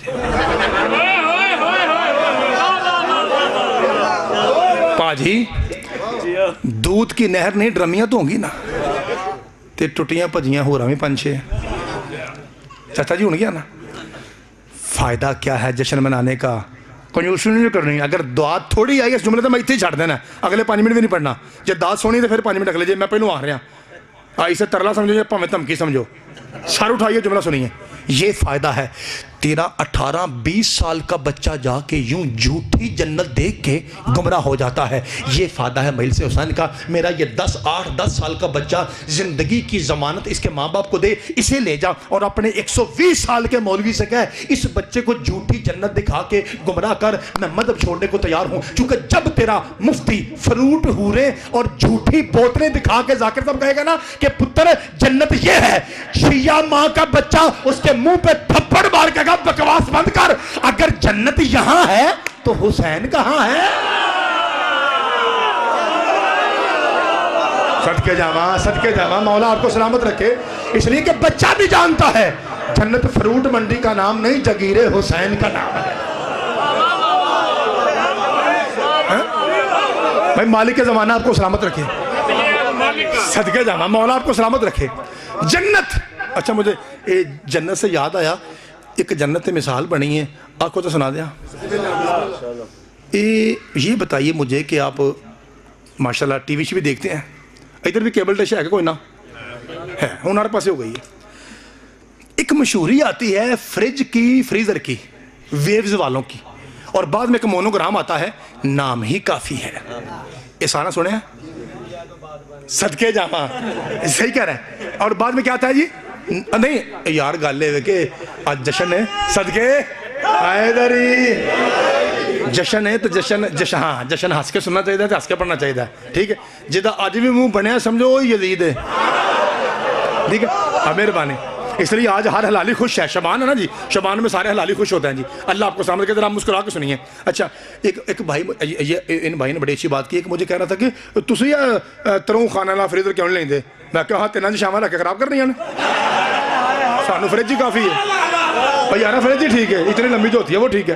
पाजी दूध की नहर नहीं, ड्रमियां तो होंगी ना, ते टुटियां भजियां हो रहा भी 5-6 चाचा जी होंगे ना। फायदा क्या है जश्न मनाने का, कंजूसी नहीं करनी। अगर दात थोड़ी आई इस जुमले तो मैं इतने छड़ देना, अगले 5 मिनट भी नहीं पढ़ना। जो दात सोनी तो फिर 5 मिनट अगले जे मैं पहलू आ रहा, इसे तरला समझो या भावें धमकी समझो, सर उठाइए जुमला सुनिए। ये फायदा है, तेरा 18-20 साल का बच्चा जाके यूं झूठी जन्नत देख के गुमराह हो जाता है। ये फायदा है महिल से हुसैन का। मेरा ये 8-10 साल का बच्चा जिंदगी की जमानत इसके माँ बाप को दे, इसे ले जा और अपने 120 साल के मौलवी से कह इस बच्चे को झूठी जन्नत दिखा के गुमराह कर, मैं मदद छोड़ने को तैयार हूं। क्योंकि जब तेरा मुफ्ती फ्रूट हूरे और झूठी बोतलें दिखा के जाकिर साहब कहेगा ना कि पुत्र जन्नत ये है, शिया माँ का बच्चा उसके मुंह पे थप्पड़ मार के बकवास बंद कर, अगर जन्नत यहां है तो हुसैन कहां है। सदके जावा मौला आपको सलामत रखे। इसलिए कि बच्चा भी जानता है जन्नत फ्रूट मंडी का नाम नहीं, जगीरे हुसैन का नाम है। भाई मालिक के जमाना आपको सलामत रखे, सदके जावा मौला आपको सलामत रखे। जन्नत, अच्छा मुझे जन्नत से याद आया, एक जन्नत की मिसाल बनी है, आपको तो सुना दिया। ये बताइए मुझे कि आप माशाल्लाह टीवी भी देखते हैं, इधर भी केबल डिश है कोई ना है, हमारे पास हो गई है। एक मशहूरी आती है फ्रिज की, फ्रीजर की, वेव्स वालों की, और बाद में एक मोनोग्राम आता है, नाम ही काफी है। ये सारा सुने हैं? सदके जामा, सही कह रहे हैं। और बाद में क्या आता है जी? नहीं यार गल है कि आज जश्न है, सदके आएदरी जश्न है तो जश्न हाँ जश्न हंस के सुनना चाहिए, हंस के पढ़ना चाहिए, ठीक है। जिदा अज भी मुंह बनया समझो वो यजीद है, ठीक है। मेहरबानी। इसलिए आज हर हलाली खुश है, शबान है ना जी, शबान में सारे हलाली खुश होते हैं जी। अल्लाह आपको सामने के जरा मुस्कुरा के सुनिए। अच्छा एक भाई, ये इन भाई ने बड़ी अच्छी बात की, एक मुझे कह रहा था कि तुसी तरह खाना ला फ्रीजर क्यों नहीं लेंदे। मैं क्या हाँ तिना शाम रख के खराब कर रही हैं, सानू फ्रिज ही काफ़ी है भाई यार, फ्रिज ही ठीक है, इतनी लंबी जो होती है वो ठीक है।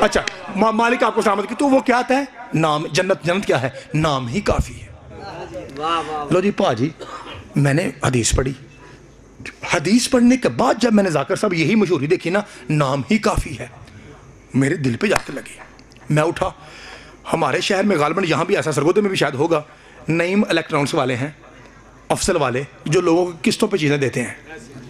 अच्छा मालिक आपको सलामत की, तो वो क्या आता है नाम, जन्नत क्या है, नाम ही काफ़ी है। लो जी भाजी, मैंने हदीस पढ़ी, हदीस पढ़ने के बाद जब मैंने जाकिर साहब यही मशहूरी देखी ना, नाम ही काफ़ी है, मेरे दिल पे जाके लगी। मैं उठा, हमारे शहर में गालबन यहाँ भी ऐसा, सरगोदे में भी शायद होगा, नईम इलेक्ट्रॉनिक्स वाले हैं, अफजल वाले, जो लोगों को किस्तों पे चीज़ें देते हैं,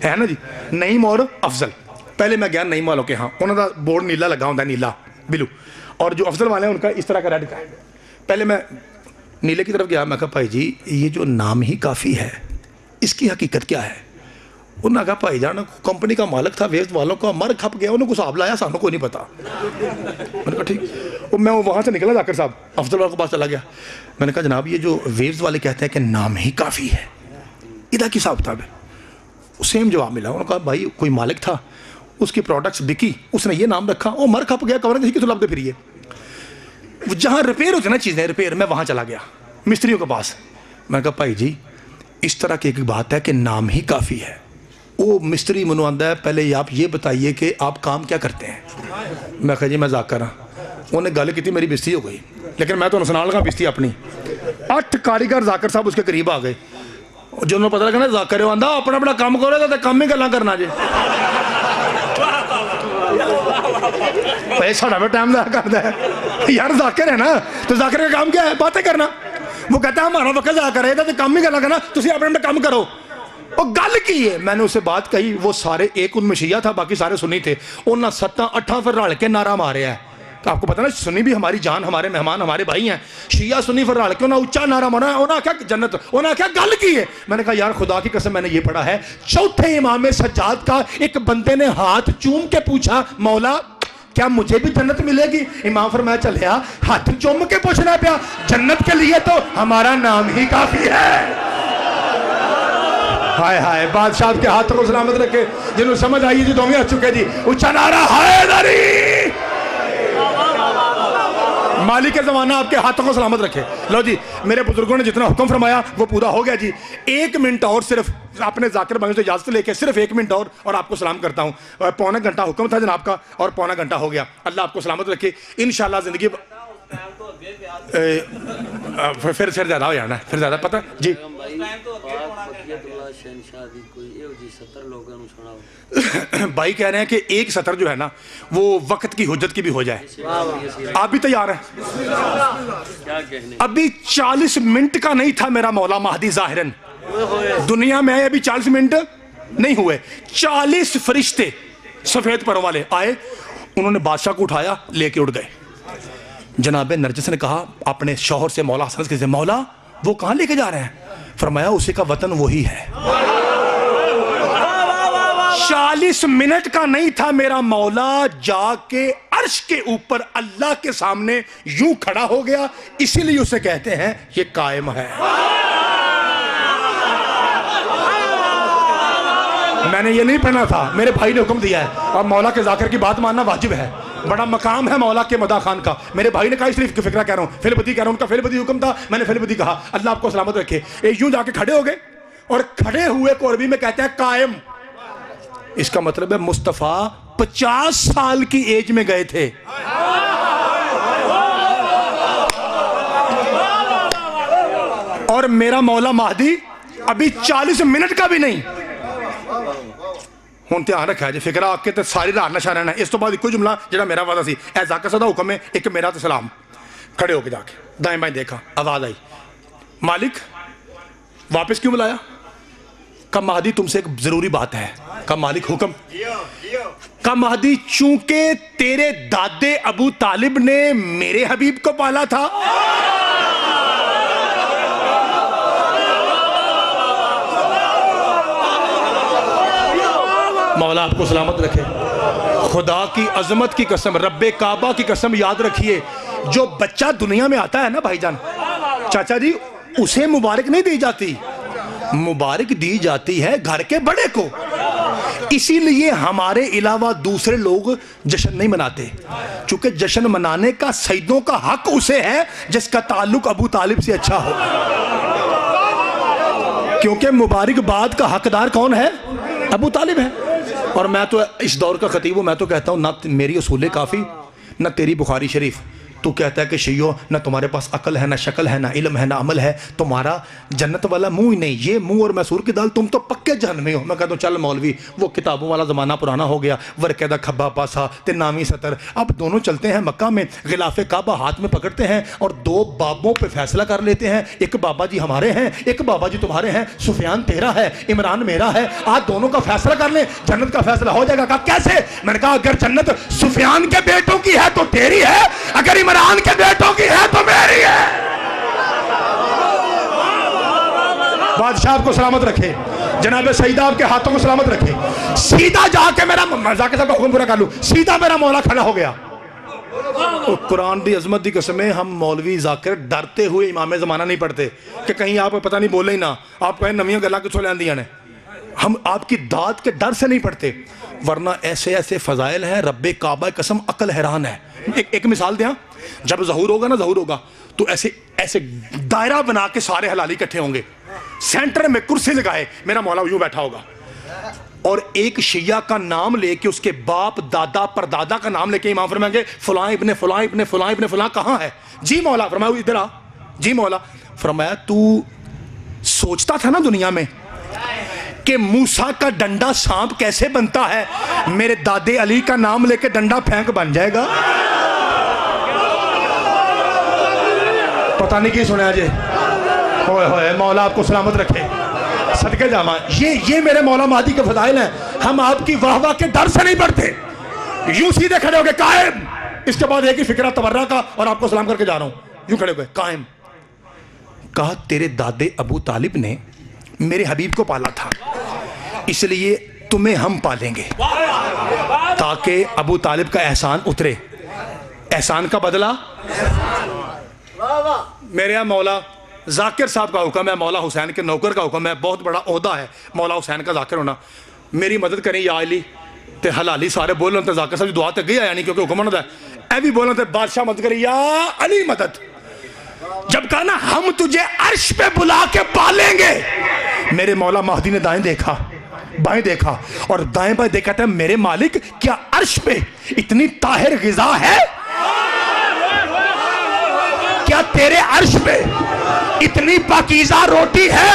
है ना जी, नईम और अफजल। पहले मैं गया नईम वालों के यहाँ, उन्होंने बोर्ड नीला लगा होता है, नीला बिलू, और जो अफजल वाले हैं उनका इस तरह का रेड का है। पहले मैं नीले की तरफ गया, मैं कहा भाई जी ये जो नाम ही काफ़ी है इसकी हकीकत क्या है। उन्होंने कहा भाई जान कंपनी का मालिक था, वेस्ट वालों का मर खप गया, उन्होंने कुछ हिसाब लाया, सानू कोई नहीं पता। मैंने कहा ठीक। और मैं वहाँ से निकला, जाकर साहब अफजल वालों के पास चला गया, मैंने कहा जनाब ये जो वेव्स वाले कहते हैं कि नाम ही काफ़ी है, इधर की हिसाब किताब है। सेम जवाब मिला, उन्होंने कहा भाई कोई मालिक था, उसकी प्रोडक्ट्स बिकी, उसने ये नाम रखा, वो मर खप गया, कवर किसी की लभते फिरिए। जहाँ रिपेयर होते ना चीज़ें, रिपेयर, मैं वहाँ चला गया मिस्त्रियों के पास। मैंने कहा भाई जी इस तरह की एक बात है कि नाम ही काफ़ी है। वो मिस्त्री मनु आंदा है, पहले आप ये बताइए कि आप काम क्या करते हैं। मैं कहा जी मैं जाकर हाँ। उन्हें गल की, मेरी बिस्ती हो गई, लेकिन मैं तो सुना लगा बिस्ती अपनी। 8 कारीगर जाकर साहब उसके करीब आ गए, जो उन्होंने पता लगा ना जाकर आंदा अपना अपना काम करो तो काम ही गल्लां करना जे भाई साढ़ा भी टाइम ज़ाया करता है यार, जाकिर है ना, तो जाकिर का काम क्या है, बातें करना। वो कहता है हमारा वक्त ज़ाया करे तो काम ही गल्लां करना, तुम अपने अपना काम करो। और गल की है, मैंने उससे बात कही, वो सारे एक उनमें शिया था, बाकी सारे सुन्नी थे, उन्हें 7-8 फिर रल के नारा मारे है। तो आपको पता ना सुन्नी भी हमारी जान, हमारे मेहमान, हमारे भाई हैं। शिया सुन्नी फिर रल के उन्हें उच्चा नारा मारा, उन्हें आख्या जन्नत, उन्हें आख्या गल की है। मैंने कहा यार खुदा की कसम मैंने ये पढ़ा है, चौथे इमाम सज्जाद का एक बंदे ने हाथ चूम के पूछा, मौला क्या मुझे भी जन्नत मिलेगी? इमाम फरमाया चलिया हाथ चुम के पूछना पिया, जन्नत के लिए तो हमारा नाम ही काफी है। हाय हाय, बादशाह के हाथों को सलामत रखे। जिन्होंने समझ आई जी दोवें आ चुके जी, ऊंचा नारा हैदरी। मालिक के जमाना आपके हाथों को सलामत रखे। लो जी, मेरे बुजुर्गों ने जितना हुक्म फरमाया वो पूरा हो गया जी। 1 मिनट और सिर्फ आपने जाकिर भाई से इजाजत लेके सिर्फ 1 मिनट और आपको सलाम करता हूँ। पौना घंटा हुक्म था जनाब का और पौना घंटा हो गया। अल्लाह आपको सलामत रखे। इंशाल्लाह जिंदगी फिर ज्यादा हो जाना, फिर ज्यादा पता जी। भाई कह रहे हैं कि एक सतर जो है ना वो वक्त की हुज्जत की भी हो जाए। आप भी तैयार हैं? अभी 40 मिनट का नहीं था मेरा मौला महदी ज़ाहिरन दुनिया में आए, अभी 40 मिनट नहीं हुए। 40 फरिश्ते सफेद पर वाले आए, उन्होंने बादशाह को उठाया, लेके उड़ गए। जनाबे नरजिस ने कहा अपने शौहर से, मौला हसन से, मौला वो कहाँ लेके जा रहे हैं? फरमाया उसी का वतन वही है। 40 मिनट का नहीं था मेरा मौला जाके अर्श के ऊपर अल्लाह के सामने यूं खड़ा हो गया। इसीलिए उसे कहते हैं ये कायम है। मैंने ये नहीं पढ़ना था, मेरे भाई ने हुक्म दिया है और मौला के जाकिर की बात मानना वाजिब है। बड़ा मकाम है मौला के मदा खान का। मेरे भाई ने कहा इसलिए फिक्रा कह रहा हूँ, फिलबदी कह रहा हूँ, उनका फिलबदी हुक्म था, मैंने फिलबदी कहा। अल्लाह आपको सलामत रखे। यूं जाके खड़े हो गए और खड़े हुए को अरबी में कहते हैं कायम। इसका मतलब है मुस्तफा 50 साल की एज में गए थे। और मेरा मौला महदी अभी 40 मिनट का भी नहीं। हुण ध्यान रखा जी, फिक्र आके तो सारी रात नशा रहना। इस तो बाद एक जुमला जो मेरा वादा सी, ए जाकिर साहब दा हुक्म है, एक मेरा तो सलाम। खड़े होके जाके दाएं बाएं देखा, आवाज आई, मालिक वापस क्यों बुलाया? कहा महदी तुमसे एक जरूरी बात है। कहा मालिक हुक्म। कहा महदी चूंकि तेरे दादे अबू तालिब ने मेरे हबीब को पाला था, मौला आपको सलामत रखे। खुदा की अजमत की कसम, रब्बे काबा की कसम, याद रखिए जो बच्चा दुनिया में आता है ना भाईजान, चाचा जी, उसे मुबारक नहीं दी जाती, मुबारक दी जाती है घर के बड़े को। इसीलिए हमारे अलावा दूसरे लोग जश्न नहीं मनाते, क्योंकि जश्न मनाने का सईदों का हक उसे है जिसका ताल्लुक अबू तालिब से अच्छा हो। क्योंकि मुबारकबाद का हकदार कौन है? अबू तालिब है। और मैं तो इस दौर का खतीब हूँ, मैं तो कहता हूँ ना मेरी उसूल काफ़ी ना तेरी बुखारी शरीफ। तू कहता है कि शियो ना तुम्हारे पास अकल है, ना शक्ल है, ना इल्म है, ना अमल है, तुम्हारा जन्नत वाला मुंह ही नहीं, ये मुंह और मैसूर की दाल, तुम तो पक्के जहन्नमी हो। मैं कहता हूँ चल मौलवी, वो किताबों वाला ज़माना पुराना हो गया, वरकैदा खब्बा पासा ते नामी सतर। अब दोनों चलते हैं मक्का में, गिलाफे काबा हाथ में पकड़ते हैं और 2 बाबों पर फैसला कर लेते हैं। एक बाबा जी हमारे हैं, एक बाबा जी तुम्हारे हैं, सुफियान तेरा है, इमरान मेरा है, आज दोनों का फैसला कर लें, जन्नत का फैसला हो जाएगा। कहा कैसे? मैंने कहा अगर जन्नत सुफियान के बेटों की है तो तेरी है, अगर इमरान के बेटों की है तो मेरी है। बादशाह को सलामत रखे, जनाब सईदा आपके हाथों को सलामत रखे। सीधा जाके मेरा जाके साहब का हुक्म पूरा कर लूं, सीधा मेरा मौला खड़ा हो गया। तो कुरान दी अजमत दी कसमें हम मौलवी जाकिर डरते हुए इमाम ज़माना नहीं पढ़ते कि कहीं आप पता नहीं बोले ही ना, आप कहें नवियां गल्लां किथों लैंदियां ने। हम आपकी दात के डर से नहीं पढ़ते, वरना ऐसे ऐसे फजाइल हैं, रब्बे काबा कसम अकल हैरान है। एक मिसाल दें, जब ज़हूर होगा ना, ज़हूर होगा तो ऐसे ऐसे दायरा बना के सारे हलाली इकट्ठे होंगे, सेंटर में कुर्सी लगाए मेरा मौला यूं बैठा होगा और एक शिया का नाम लेके, उसके बाप दादा परदादा का नाम लेके इमाम फरमाएंगे फलां इब्ने फलां इब्ने फलां इब्ने फलां कहाँ है? जी मौला। फरमाया इधर आ। जी मौला। फरमाया तू सोचता था ना दुनिया में कि मूसा का डंडा सांप कैसे बनता है, मेरे दादे अली का नाम लेके डंडा फेंक बन जाएगा। पता नहीं की सुना जे। होए होए, मौला आपको सलामत रखे, सदके जामा। ये मेरे मौला महदी के फजाइल हैं। हम आपकी वाह वाह के डर से नहीं बढ़ते, यूं सीधे खड़े हो गए कायम। इसके बाद एक ही फिक्रा तबर्रा का और आपको सलाम करके जा रहा हूं, यूं खड़े हो गए कायम। कहा तेरे दादे अबू तालिब ने मेरे हबीब को पाला था, इसलिए तुम्हें हम पालेंगे ताकि अबू तालिब का एहसान उतरे। एहसान का बदला मेरे यहाँ मौला जाकिर साहब का हुक्म है, मौला हुसैन के नौकर का हुक्म है, बहुत बड़ा ओहदा है मौला हुसैन का जाकिर होना। मेरी मदद करें या अली ते हलाली सारे बोलन ते जाकिर साहब की दुआ ते गई आया नहीं क्योंकि हुक्म होता है, ऐ भी बोलन ते बादशाह मदद करे या अली मदद। जब कहा ना हम तुझे अर्श पे बुला के पालेंगे, मेरे मौला महदी ने दाएं देखा बाएं देखा और दाएं बाएं देखा था, मेरे मालिक क्या अर्श पे इतनी ताहिर ग़िज़ा है? क्या तेरे अर्श पे इतनी पाकीज़ा रोटी है?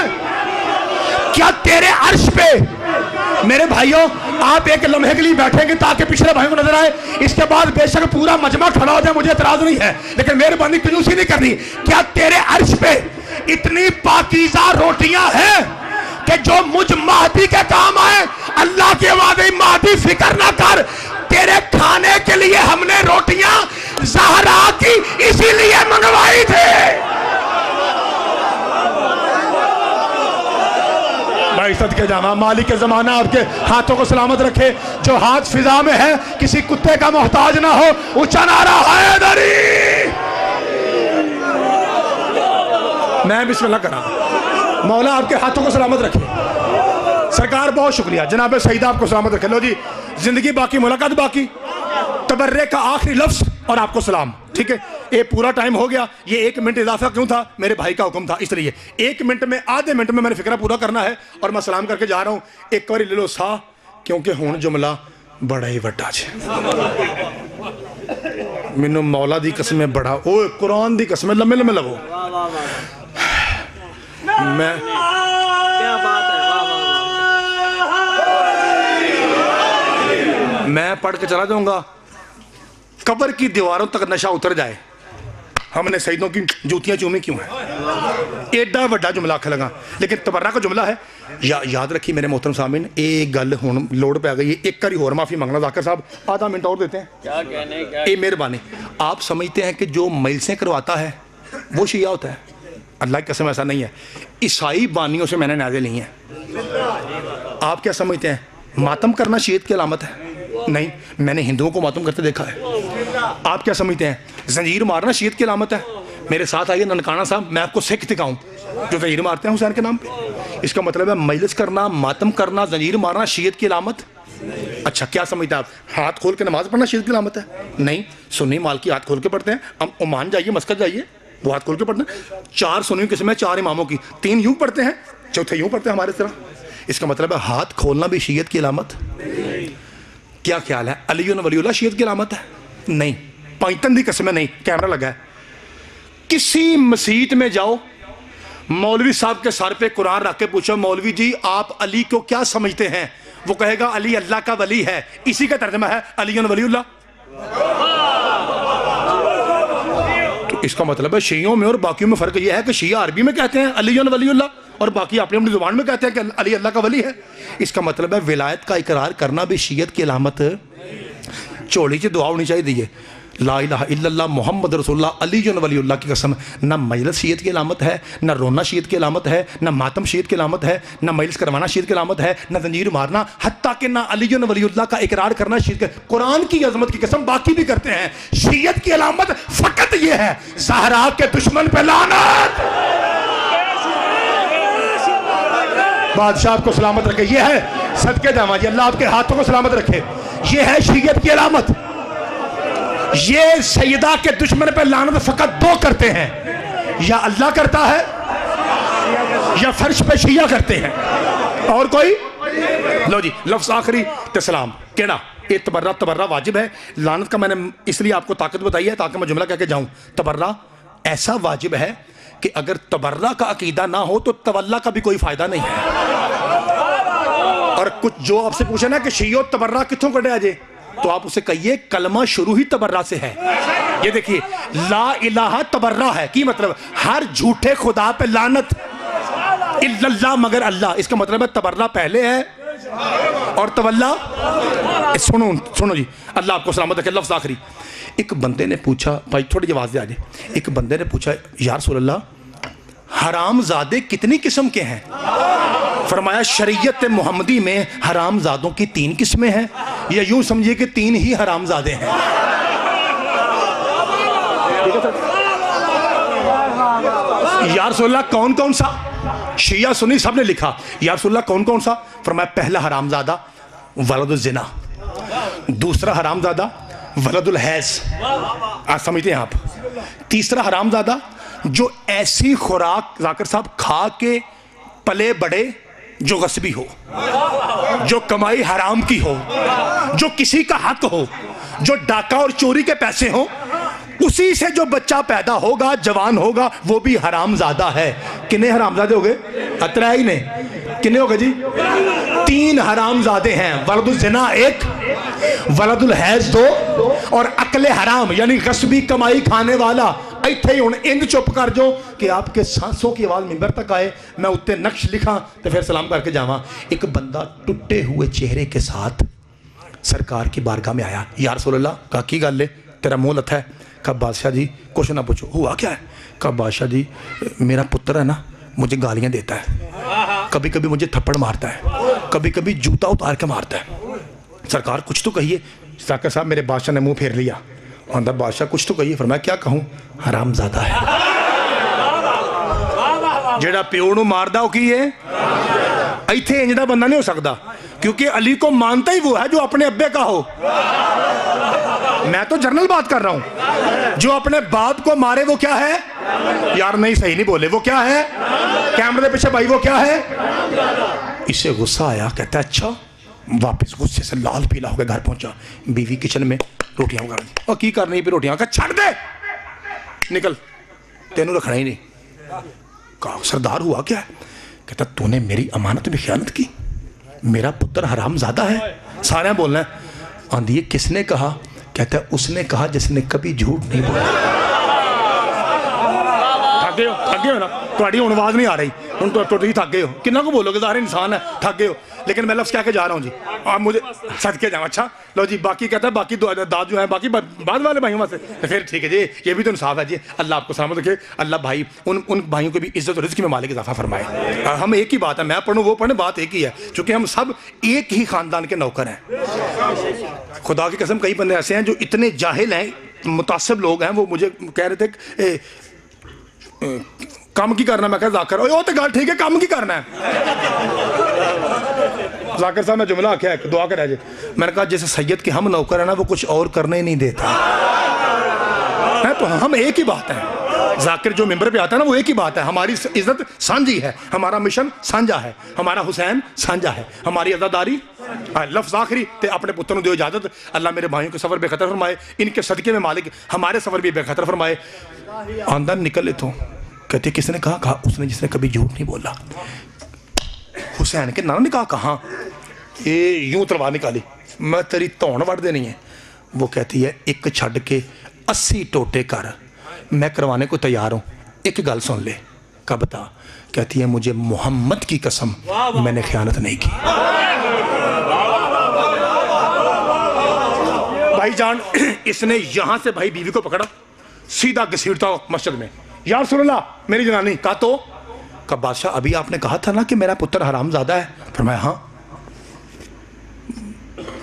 क्या तेरे अर्श पे? मेरे भाइयों आप एक लम्हे के लिए बैठेंगे ताकि पिछले भाइयों को नजर आए, इसके बाद बेशक पूरा मजमा खड़ा हो जाए, मुझे एतराज नहीं है, लेकिन मेहरबानी कंजूसी नहीं करनी। क्या तेरे अर्श पे इतनी पाकीज़ा रोटियां हैं कि जो मुझ महदी के काम आए? अल्लाह के वादे महदी फिक्र ना कर, तेरे खाने के लिए हमने रोटियां ज़हरा की इसीलिए मंगवाई थी। भाई सदके जावा मालिक के ज़माना आपके हाथों को सलामत रखे, जो हाथ फिजा में है किसी कुत्ते का मोहताज ना हो। ऊंचा नारा हैदरी। मैं बिस्मिल्लाह करा, मौला आपके हाथों को सलामत रखे। सरकार बहुत शुक्रिया, जनाब सईदा आपको सलामत रखे। लो जी जिंदगी बाकी मुलाकात बाकी, तबर्रे का आखिरी लफ्ज और आपको सलाम। ठीक है, ये पूरा टाइम हो गया, ये 1 मिनट इजाफा क्यों था? मेरे भाई का हुक्म था, इसलिए 1 मिनट में आधे मिनट में मैंने फिक्रा पूरा करना है और मैं सलाम करके जा रहा हूँ। एक बार ले लो सा, क्योंकि हुण जुमला बड़ा ही वड्डा है। मैनू मौला दी कसम बड़ा ओ कुरान दी कसम लम्बे लम्बे लगो। मैं क्या बात है, मैं पढ़ के चला जाऊंगा, कब्र की दीवारों तक नशा उतर जाए। हमने सईदों की जूतियां चूमी क्यों है? एडा वड्डा जुमला आख लगा, लेकिन तबर्रा का जुमला है। याद रखिए मेरे मोहतरम सामीन, एक गल हुण लोड़ पै गई है, एक बारी होर माफ़ी मांगना जाकिर साहब, आधा मिनट और देते हैं। क्या कहने क्या? ये मेहरबानी। आप समझते हैं कि जो मजलिसें करवाता है वो शिया होता है? अल्लाह की कसम ऐसा नहीं है। ईसाई बानियों से मैंने नाज़े ली हैं। आप क्या समझते हैं मातम करना शीयत की अलामत है? नहीं, मैंने हिंदुओं को मातम करते देखा है। आप क्या समझते हैं जंजीर मारना शीयत की अलामत है? मेरे साथ आइए ननकाना साहब, मैं आपको सिख दिखाऊं जो जंजीर मारते हैं हुसैन के नाम पे। इसका मतलब है मजलिस करना, मातम करना, जंजीर मारना शीयत की अलामत? अच्छा, क्या समझते हैं आप हाथ खोल के नमाज पढ़ना शीयत की अलामत है? नहीं, सुन्नी मालकी हाथ खोल के पढ़ते हैं। हम ओमान जाइए, मस्कत जाइए, वो हाथ खोल के पढ़ते हैं। 4 सुन्नियों की किस्म है, 4 इमामों की, 3 यूं पढ़ते हैं, चौथे यूं पढ़ते हैं हमारे तरह। इसका मतलब है हाथ खोलना भी शीयत की अलामत? क्या ख्याल है अली वलीउल्लाह शीयत की अलामत है? नहीं, पैतन की कसम नहीं। कैमरा लगा है, किसी मस्जिद में जाओ, मौलवी साहब के सर पे कुरान रख के पूछो मौलवी जी आप अली को क्या समझते हैं? वो कहेगा अली अल्लाह का वली है। इसी का तर्जमा है अली वलीउल्लाह। तो इसका मतलब है शियों में और बाकियों में फर्क यह है कि शिया अरबी में कहते हैं अली वलीउल्लाह और बाकी अपनी अपनी जुबान में कहते हैं कि अली अल्लाह का वली है। इसका मतलब है विलायत का इकरार करना भी शीयत की अलामत। चोली से दुआ होनी चाहिए, ला इलाहा इल्लल्लाह मोहम्मद रसूलुल्लाह अली वलीउल्लाह की कसम। ना मजलिस शीयत की अलामत है, ना रोना शीयत की अलामत है, ना मातम शीयत की अलामत है, ना मजलिस करवाना शीयत की अलामत है, ना जंजीर मारना, हत्ता कि ना अली वलीउल्लाह का इकरार करना शीयत के। कुरान की अजमत की कसम बाकी भी करते हैं। शीयत की अलामत फकत ये है ज़हरा के दुश्मन पे लानत। बादशाह आपको सलामत रखे। ये है सदके जावा जी, अल्लाह आपके हाथों को सलामत रखे। ये है शीयत की अलामत। ये सैयदा के दुश्मन पे लानत फकत 2 करते हैं, या अल्लाह करता है या फर्श पे शिया करते हैं, और कोई। लो जी लफ्ज़ आखिरी ते सलाम केड़ा? ये तबर्रा वाजिब है। लानत का मैंने इसलिए आपको ताकत बताई है ताकि मैं जुमला कह के जाऊं। तबर्रा ऐसा वाजिब है कि अगर तबर्रा का अकीदा ना हो तो तवल्ला का भी कोई फायदा नहीं है। और कुछ जो आपसे पूछे ना कि शियो तबर्रा कितों कटे अजे, तो आप उसे कहिए कलमा शुरू ही तबर्रा से है। ये देखिए ला इलाहा तबर्रा है, की मतलब हर झूठे खुदा पे लानत, इल्लल्लाह मगर अल्लाह। इसका मतलब है तबर्रा पहले है और तवल्ला। सुनो जी, अल्लाह आपको सलामत रखे। लफ्ज़ आखिरी। एक बंदे ने पूछा, भाई थोड़ी आवाज़ दे आ जाए। एक बंदे ने पूछा या रसूल अल्लाह हराम ज़ादे कितनी किस्म के हैं? फरमाया शरीयत मोहम्मदी में हरामजादों की 3 किस्में हैं, या यूं समझिए कि 3 ही हरामजादे हैं। या रसूलल्लाह कौन कौन सा? शिया सुन्नी सब ने लिखा, या रसूलल्लाह कौन कौन सा? फरमाया पहला हरामजादा वलदुल ज़िना, दूसरा हरामजादा वलदुल हैज़, आज समझते हैं आप। तीसरा हरामजादा जो ऐसी खुराक जाकिर साहब खा के पले बड़े जो गस्बी हो, जो कमाई हराम की हो, जो किसी का हक हो, जो डाका और चोरी के पैसे हो, उसी से जो बच्चा पैदा होगा, जवान होगा, वो भी हरामजादा है। कितने हरामजादे हो गए? अतरा ही ने कितने हो गए जी? 3 हरामजादे हैं, वलदुल ज़िना 1, वलदुल हैज़ 2, और अकले हराम यानी गस्बी कमाई खाने वाला। इत्थे ही हुण इंज चुप कर जो कि आपके सांसों की आवाज़ मिंबर तक आए, मैं उत्ते नक्श लिखा तो फिर सलाम करके जावा। एक बंदा टुटे हुए चेहरे के साथ सरकार की बारगाह में आया। या रसूलल्लाह, कहा की गल है, तेरा मुंह लथा है? कहा बादशाह जी कुछ ना पूछो, हुआ क्या है? कहा बादशाह जी मेरा पुत्र है ना, मुझे गालियाँ देता है, कभी कभी मुझे थप्पड़ मारता है, कभी कभी जूता उतार के मारता है। सरकार कुछ तो कहिए। जाकिर साहब मेरे बादशाह ने मुंह फेर लिया, अंदर बादशाह कुछ तो कहिए। फरमाया क्या कहूँ? हरामजादा है। जेड़ा प्यो नूं मारदा वो की है? इत्थे इंज दा बंदा नहीं हो सकता, क्योंकि अली को मानता ही वो है जो अपने अब्बे का हो। मैं तो जनरल बात कर रहा हूं। जो अपने बाप को मारे वो क्या है? यार नहीं, सही नहीं बोले, वो क्या है? कैमरे के पीछे भाई वो क्या है? इसे गुस्सा आया, कहता है अच्छा। वापस गुस्से से लाल पीला होकर घर पहुंचा, बीवी किचन में रोटियां उगा दी। और की करनी पे रोटियां? कहा छड़ दे, निकल, तेनू रखना ही नहीं। कहा सरदार हुआ क्या? कहता तूने मेरी अमानत में खयानत की, मेरा पुत्र हरामजादा है। सारे बोलना है। आंधी है किसने कहा? कहता है उसने कहा जिसने कभी झूठ नहीं बोला। थक गए हो ना, तुम्हारी हुण आवाज नहीं आ रही, हुण तो थक गए हो। कितना को बोलोगे, सारे इंसान है, थक गए हो। लेकिन मैं लफ्ज़ कह के जा रहा हूँ जी, आप मुझे सदके जाओ। अच्छा लो जी, बाकी कहता है बाकी दाद जो है बाकी बाद वाले भाइयों से, फिर ठीक है जी, ये भी तो इंसाफ है जी। अल्लाह आपको सलामत रखे, अल्लाह भाई उन भाइयों को भी इज्जत और रिज़्क़ में मालिक इजाफा फरमाए। हम एक ही बात है, मैं पढ़ूँ वो पढ़े, बात एक ही है, क्योंकि हम सब एक ही ख़ानदान के नौकर हैं। खुदा की कसम कई बंदे ऐसे हैं जो इतने जाहिल हैं, मुतासिब लोग हैं, वो मुझे कह रहे थे काम की करना। मैं कहा जाकिर वो तो गल ठीक है, काम की करना है। जाकिर साहब मैं जुमला आख्या है, दुआ कर जी। मैंने कहा जैसे सैयद के हम नौकर है ना, वो कुछ और करने ही नहीं देता है। तो हम एक ही बात है। जाकिर जो मिंबर पे आता है ना, वो एक ही बात है। हमारी इज्जत सांझी है, हमारा मिशन साझा है, हमारा हुसैन साझा है, हमारी अज़ादारी। लफ्ज़ आखिरी ते अपने पुत्र को दो इजाजत। अल्लाह मेरे भाइयों के सफ़र बेखतर फरमाए, इनके सदके में मालिक हमारे सफ़र भी बेखतर फरमाए। आंदन निकले तो कहते किसने कहा? कहा उसने जिसने कभी झूठ नहीं बोला। हुसैन के नाना ने कहा कहाँ? ये यूं तलवार निकाली, मैं तेरी धौन वड़ देनी है। वो कहती है एक छड़ के 80 टोटे कर, मैं करवाने को तैयार हूँ, एक गल सुन ले। कहा बता? कहती है मुझे मोहम्मद की कसम मैंने खयानत नहीं की। भाईजान इसने यहां से भाई बीवी को पकड़ा, सीधा घसीटता मस्जिद में। या रसूलल्लाह मेरी जनानी। कहा तो? कहा बादशाह अभी आपने कहा था ना कि मेरा पुत्र हरामजादा है। फरमाया हाँ।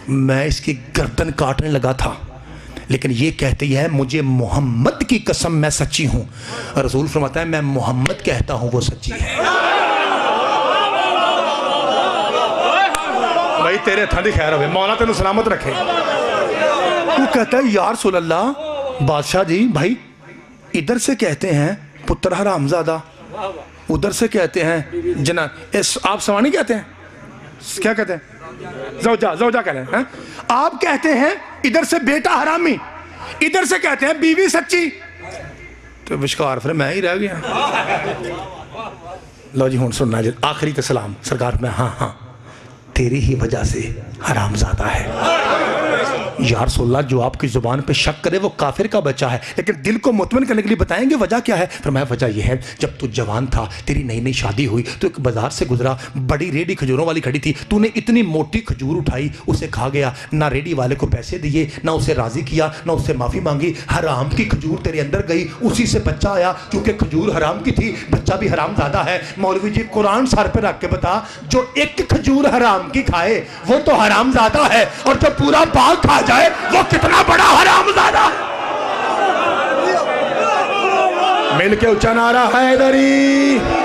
मैं इसकी गर्दन काटने लगा था, लेकिन ये कहती है मुझे मोहम्मद की कसम मैं सच्ची हूं। रसूल फरमाता है मैं मोहम्मद कहता हूं वो सच्ची है। भाई तेरे हथा दी खैर हो, मौला तेन सलामत रखे। वो कहता है या रसूल अल्लाह बादशाह जी, भाई इधर से कहते हैं पुत्र हरामजादा, उधर से कहते हैं जना आप सवानी कहते हैं, क्या कहते हैं? ज़ौजा कह रहे हैं। आप कहते हैं इधर से बेटा हरामी, इधर से कहते हैं बीवी सच्ची। तो विश्कार फिर मैं ही रह गया। लो जी हुण सुनना जी, आखिरी तो सलाम सरकार में। हाँ हाँ तेरी ही वजह से हरामजादा है। या रसूलल्लाह, जो आपकी ज़ुबान पे शक करे वो काफिर का बच्चा है, लेकिन दिल को मुतमइन करने के लिए बताएंगे वजह क्या है? फरमाया वजह यह है, जब तू जवान था, तेरी नई नई शादी हुई, तो एक बाजार से गुजरा, बड़ी रेडी खजूरों वाली खड़ी थी, तूने इतनी मोटी खजूर उठाई, उसे खा गया, ना रेडी वाले को पैसे दिए, ना उसे राजी किया, ना उससे माफ़ी मांगी, हराम की खजूर तेरे अंदर गई, उसी से बच्चा आया, क्योंकि खजूर हराम की थी, बच्चा भी हराम ज़्यादा है। मौलवी जी कुरान सर पे रख के बता, जो एक खजूर हराम की खाए वो तो हराम ज़्यादा है, और जो पूरा बाग खा जाए वो कितना बड़ा हराम ज़्यादा है। मिल के ऊंचा नारा हैदरी।